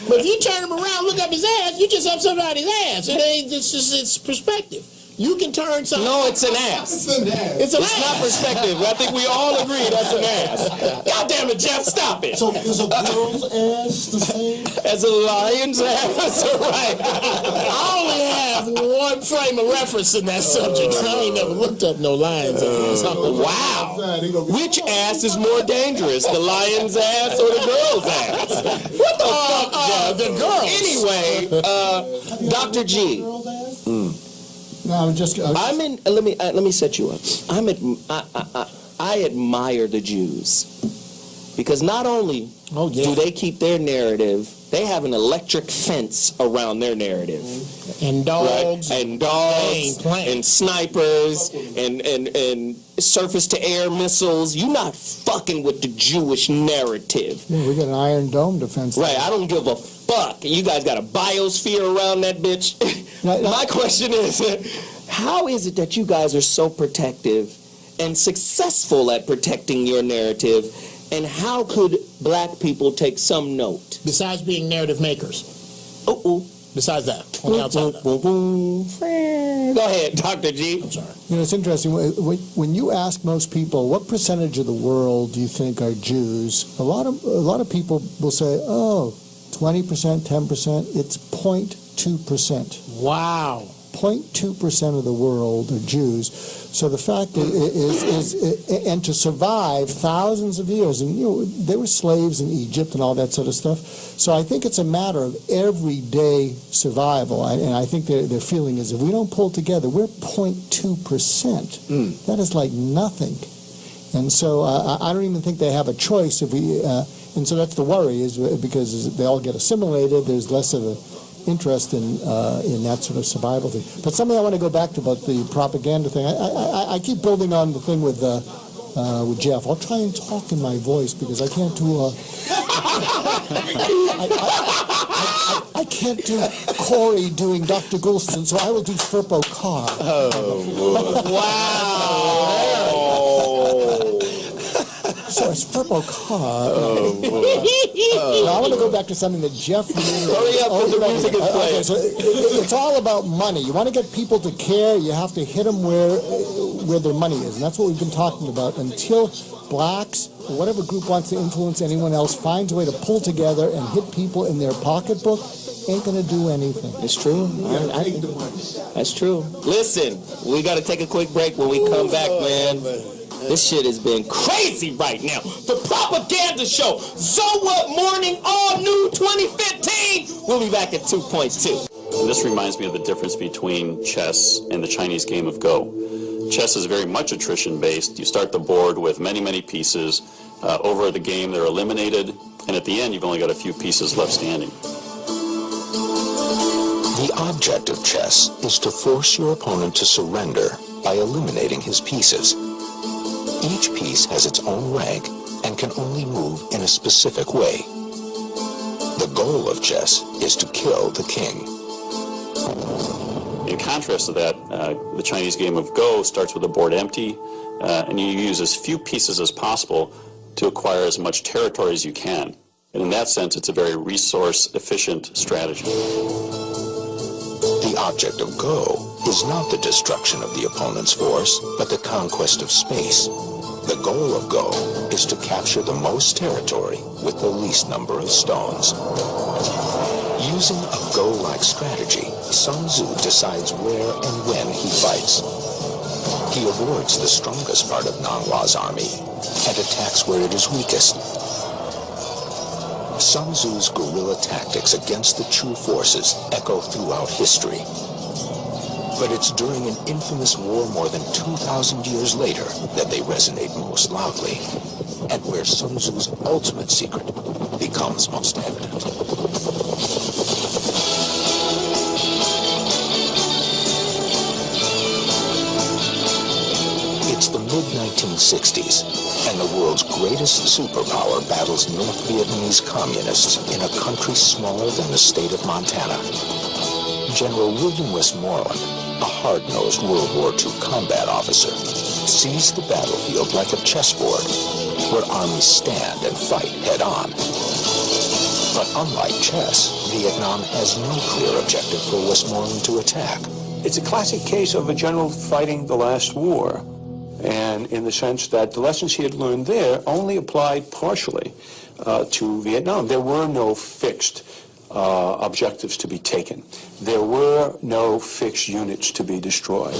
But if you turn him around, look up his ass, you just up somebody's ass. It's perspective. You can turn something. No, it's an ass. It's an ass. It's not perspective. I think we all agree that's an ass. God damn it, Jeff, stop it. So is a girl's ass the same? As a lion's ass? Right. I only have one frame of reference in that subject. I ain't never looked up no lion's ass. Wow. Which ass is more dangerous, the lion's ass or the girl's ass? What the fuck, Jeff? The girl. Anyway, Dr. G. No, I'm just. Let me set you up. I admire the Jews because not only do they keep their narrative, they have an electric fence around their narrative. And dogs. Right? And dogs. And snipers. And surface-to-air missiles. You're not fucking with the Jewish narrative. Yeah, we got an Iron Dome defense. Right, I don't give a fuck. You guys got a biosphere around that bitch. My question is, how is it that you guys are so protective and successful at protecting your narrative, and how could black people take some note? Besides being narrative makers. Besides that, on the outside. Go ahead, Dr. G. I'm sorry. You know, it's interesting. When you ask most people, what percentage of the world do you think are Jews? A lot of people will say, 20%, 10%. It's 0.2%. Wow. 0.2% of the world are Jews. So the fact is, and to survive thousands of years, and they were slaves in Egypt and all that sort of stuff. So I think it's a matter of everyday survival. And I think their feeling is, if we don't pull together, we're 0.2%. That is like nothing. And so I don't even think they have a choice. If And so that's the worry, is because they all get assimilated. There's less of an interest in that sort of survival thing. But something I want to go back to about the propaganda thing. I keep building on the thing with Geoff. I'll try and talk in my voice because I can't do I can't do Corey doing Dr. Goulston, so I will do Firpo Carr. Oh, wow. So it's Firpo Carr. Now I want to go back to something that Geoff really... Hurry up, because the music is playing. Okay, so it's all about money. You want to get people to care, you have to hit them where their money is. And that's what we've been talking about. Until blacks, or whatever group wants to influence anyone else, finds a way to pull together and hit people in their pocketbook, ain't going to do anything. It's true. That's true. Listen, we got to take a quick break. When we come back, man, this shit has been crazy right now. The Propaganda Show, So What Morning, all new 2015. We'll be back at 2.2. This reminds me of the difference between chess and the Chinese game of Go. Chess is very much attrition-based. You start the board with many, many pieces. Over the game, they're eliminated, and at the end, you've only got a few pieces left standing. The object of chess is to force your opponent to surrender by eliminating his pieces. Each piece has its own rank and can only move in a specific way. The goal of chess is to kill the king. In contrast to that, the Chinese game of Go starts with the board empty, and you use as few pieces as possible to acquire as much territory as you can. And in that sense, it's a very resource-efficient strategy. The object of Go is not the destruction of the opponent's force, but the conquest of space. The goal of Go is to capture the most territory with the least number of stones. Using a Go-like strategy, Sun Tzu decides where and when he fights. He avoids the strongest part of Nanhua's army and attacks where it is weakest. Sun Tzu's guerrilla tactics against the Chu forces echo throughout history. But it's during an infamous war more than 2,000 years later that they resonate most loudly, and where Sun Tzu's ultimate secret becomes most evident. It's the mid-1960s, and the world's greatest superpower battles North Vietnamese communists in a country smaller than the state of Montana. General William Westmoreland, a hard-nosed World War II combat officer, sees the battlefield like a chessboard, where armies stand and fight head-on. But unlike chess, Vietnam has no clear objective for Westmoreland to attack. It's a classic case of a general fighting the last war, and in the sense that the lessons he had learned there only applied partially to Vietnam. There were no fixed objectives to be taken. There were no fixed units to be destroyed.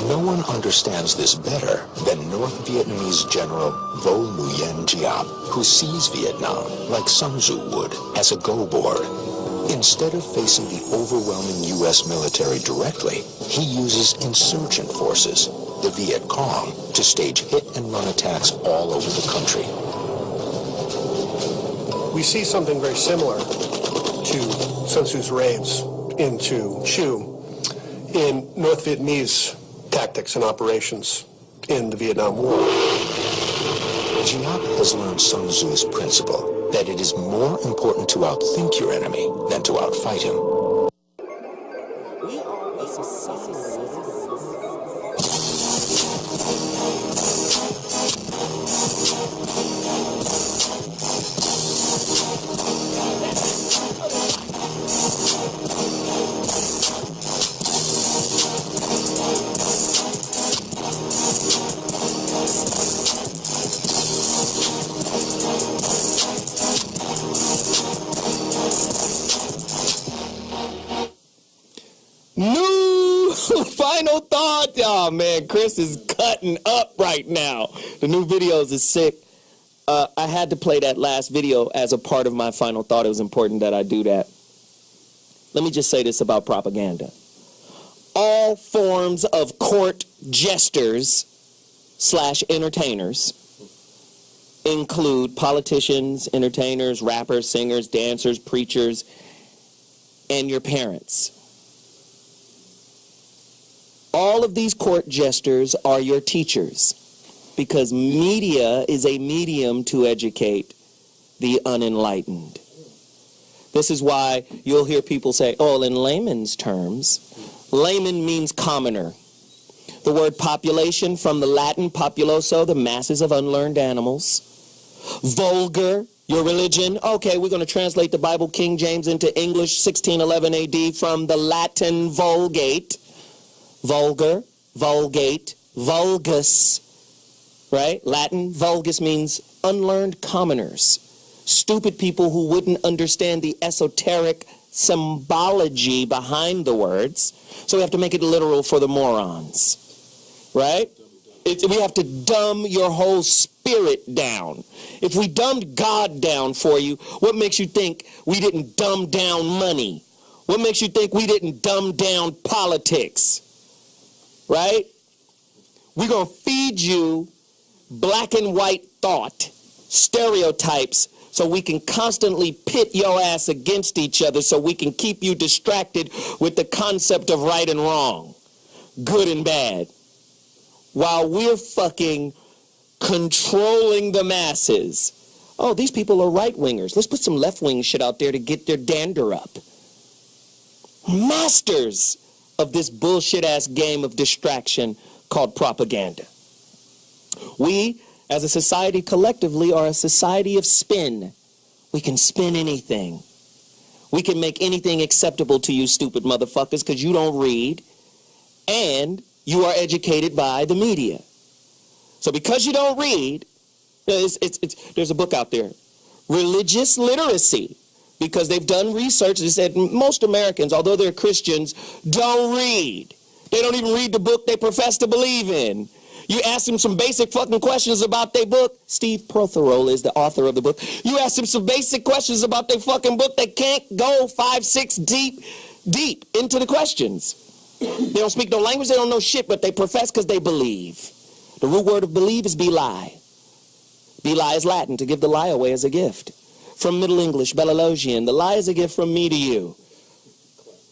No one understands this better than North Vietnamese General Vo Nguyen Giap, who sees Vietnam, like Sun Tzu would, as a go board. Instead of facing the overwhelming U.S. military directly, he uses insurgent forces, the Viet Cong, to stage hit-and-run attacks all over the country. We see something very similar to Sun Tzu's raids into Chu in North Vietnamese tactics and operations in the Vietnam War. Giap has learned Sun Tzu's principle that it is more important to outthink your enemy than to outfight him. We are a society. New final thought. Oh man, Chris is cutting up right now. The new videos is sick. I had to play that last video as a part of my final thought. It was important that I do that. Let me just say this about propaganda. All forms of court jesters / entertainers include politicians, entertainers, rappers, singers, dancers, preachers, and your parents. All of these court jesters are your teachers, because media is a medium to educate the unenlightened. This is why you'll hear people say, oh, in layman's terms, layman means commoner. The word population from the Latin populoso, the masses of unlearned animals. Vulgar, your religion. Okay, we're going to translate the Bible King James into English 1611 AD from the Latin Vulgate. Vulgar, vulgate, vulgus, right? Latin, vulgus means unlearned commoners. Stupid people who wouldn't understand the esoteric symbology behind the words. So we have to make it literal for the morons, right? We have to dumb your whole spirit down. If we dumbed God down for you, what makes you think we didn't dumb down money? What makes you think we didn't dumb down politics? Right? We're going to feed you black and white thought, stereotypes, so we can constantly pit your ass against each other so we can keep you distracted with the concept of right and wrong, good and bad, while we're fucking controlling the masses. Oh, these people are right-wingers. Let's put some left-wing shit out there to get their dander up. Masters of this bullshit-ass game of distraction called propaganda. We, as a society collectively, are a society of spin. We can spin anything. We can make anything acceptable to you stupid motherfuckers because you don't read and you are educated by the media. So because you don't read, there's a book out there, Religious Literacy, because they've done research that said most Americans, although they're Christians, don't read. They don't even read the book they profess to believe in. You ask them some basic fucking questions about their book. Steve Prothero is the author of the book. You ask them some basic questions about their fucking book. They can't go 5, 6 deep into the questions. They don't speak no language. They don't know shit, but they profess because they believe. The root word of believe is belie. Belie is Latin, to give the lie away as a gift. From Middle English, Bellalogian, the lie is a gift from me to you,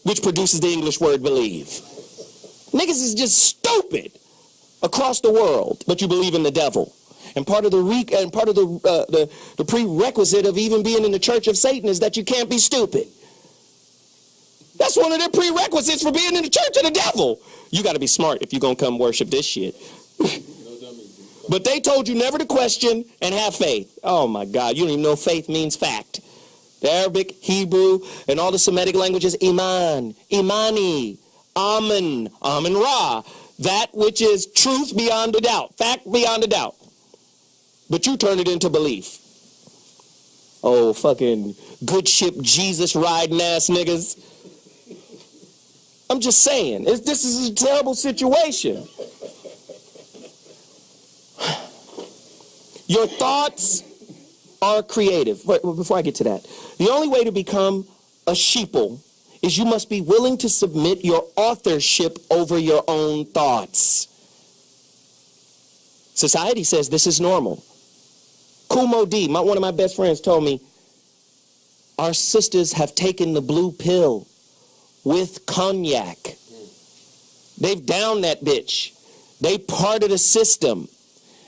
which produces the English word believe. Niggas is just stupid across the world, but you believe in the devil. And part of the prerequisite of even being in the Church of Satan is that you can't be stupid. That's one of the prerequisites for being in the Church of the Devil. You got to be smart if you're going to come worship this shit. But they told you never to question and have faith. Oh my God, you don't even know faith means fact. The Arabic, Hebrew, and all the Semitic languages, iman, imani, amen, amen ra. That which is truth beyond a doubt, fact beyond a doubt. But you turn it into belief. Oh, fucking good ship Jesus riding ass niggas. I'm just saying, this is a terrible situation. Your thoughts are creative. Before I get to that, the only way to become a sheeple is you must be willing to submit your authorship over your own thoughts. Society says this is normal. Kumo D, one of my best friends, told me, our sisters have taken the blue pill with cognac. They've downed that bitch. They part of the system.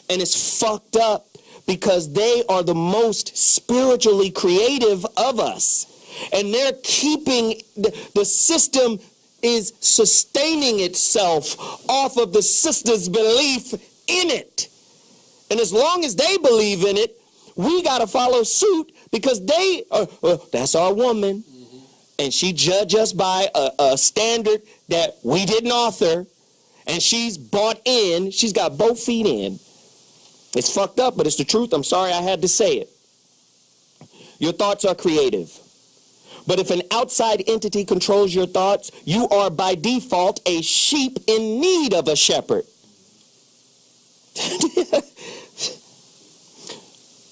And it's fucked up because they are the most spiritually creative of us. And they're keeping, the system is sustaining itself off of the sister's belief in it. And as long as they believe in it, we got to follow suit because they are, that's our woman. And she judged us by a standard that we didn't author. And she's bought in, she's got both feet in. It's fucked up, but it's the truth. I'm sorry I had to say it. Your thoughts are creative. But if an outside entity controls your thoughts, you are by default a sheep in need of a shepherd.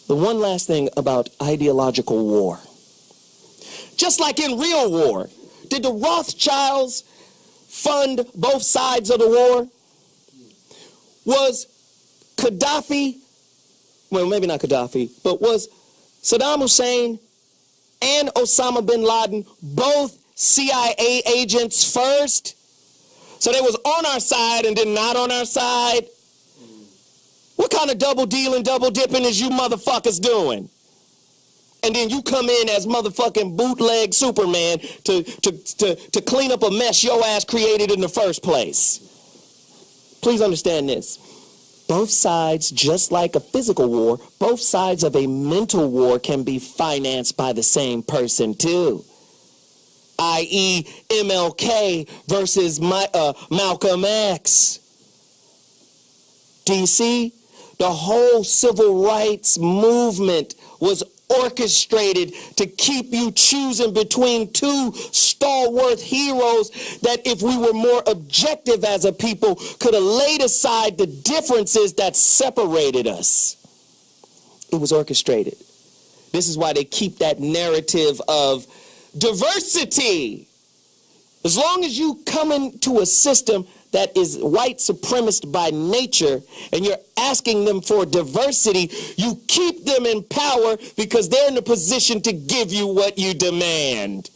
The one last thing about ideological war. Just like in real war, did the Rothschilds fund both sides of the war? Was Gaddafi well, maybe not Gaddafi, but was Saddam Hussein and Osama bin Laden both CIA agents first? So they was on our side and then not on our side? What kind of double dealing, double dipping is you motherfuckers doing? And then you come in as motherfucking bootleg Superman to clean up a mess your ass created in the first place. Please understand this. Both sides, just like a physical war, both sides of a mental war can be financed by the same person too. I.e. MLK versus Malcolm X. DC, the whole civil rights movement was orchestrated to keep you choosing between two stalwart heroes that, if we were more objective as a people, could have laid aside the differences that separated us. It was orchestrated. This is why they keep that narrative of diversity. As long as you come into a system that is white supremacist by nature and you're asking them for diversity, you keep them in power because they're in a position to give you what you demand.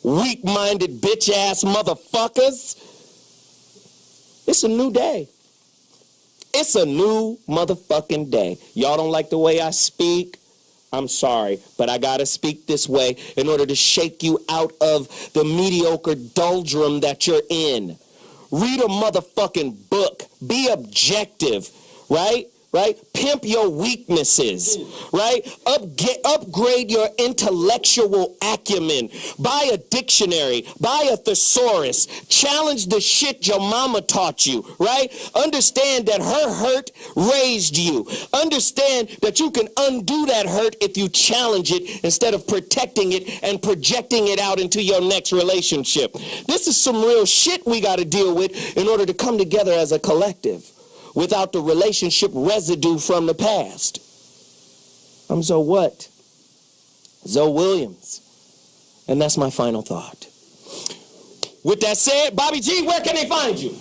Weak-minded bitch-ass motherfuckers. It's a new day. It's a new motherfucking day. Y'all don't like the way I speak? I'm sorry, but I gotta speak this way in order to shake you out of the mediocre doldrum that you're in. Read a motherfucking book. Be objective, right? Right? Pimp your weaknesses, right? Upgrade your intellectual acumen. Buy a dictionary. Buy a thesaurus. Challenge the shit your mama taught you, right? Understand that her hurt raised you. Understand that you can undo that hurt if you challenge it instead of protecting it and projecting it out into your next relationship. This is some real shit we got to deal with in order to come together as a collective, without the relationship residue from the past. I'm Zoe what? Zoe Williams. And that's my final thought. With that said, Bobby G, where can they find you?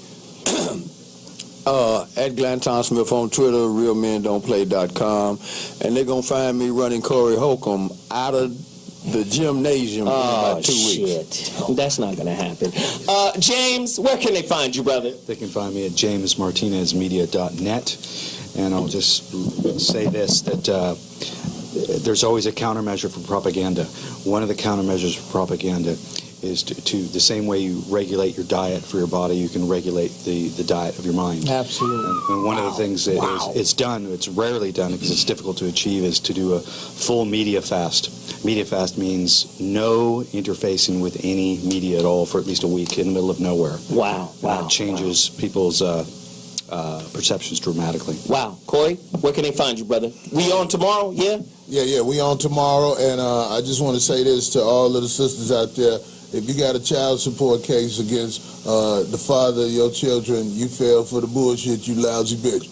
At Glanton-Smith on Twitter, realmendon'tplay.com. And they're going to find me running Corey Holcomb out of the gymnasium in about 2 weeks. Shit. That's not going to happen. James, where can they find you, brother? They can find me at jamesmartinezmedia.net. And I'll just say this, that there's always a countermeasure for propaganda. One of the countermeasures for propaganda is to the same way you regulate your diet for your body, you can regulate the diet of your mind. Absolutely. And one of the things that it's done, it's rarely done because it's difficult to achieve, is to do a full media fast. Media fast means no interfacing with any media at all for at least a week in the middle of nowhere. Wow. It changes people's perceptions dramatically. Wow. Corey, where can they find you, brother? We on tomorrow, yeah? Yeah, we on tomorrow, and I just want to say this to all of the sisters out there. If you got a child support case against the father of your children, you fell for the bullshit, you lousy bitch.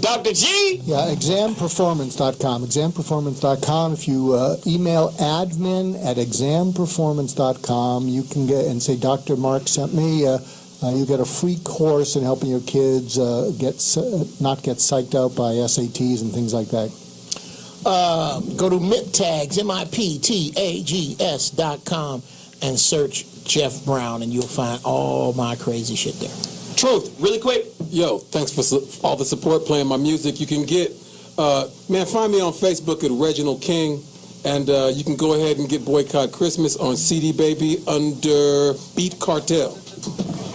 Dr. G? Yeah, examperformance.com. Examperformance.com. If you email admin at examperformance.com, you can get and say, Dr. Mark sent me, you get a free course in helping your kids not get psyched out by SATs and things like that. Go to MIPTAGS, MIPTAGS.com, and search Geoff Brown, and you'll find all my crazy shit there. Truth, really quick. Yo, thanks for all the support playing my music. You can get, find me on Facebook at Reginald King, and you can go ahead and get Boycott Christmas on CD Baby under Beat Cartel.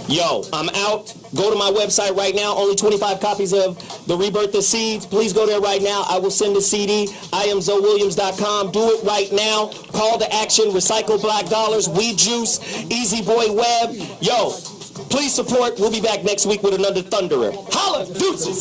Yo, I'm out. Go to my website right now. Only 25 copies of The Rebirth of Seeds. Please go there right now. I will send the CD. IamZoeWilliams.com. Do it right now. Call to action. Recycle Black Dollars. Weed Juice. Easy Boy Web. Yo, please support. We'll be back next week with another Thunderer. Holla! Deuces!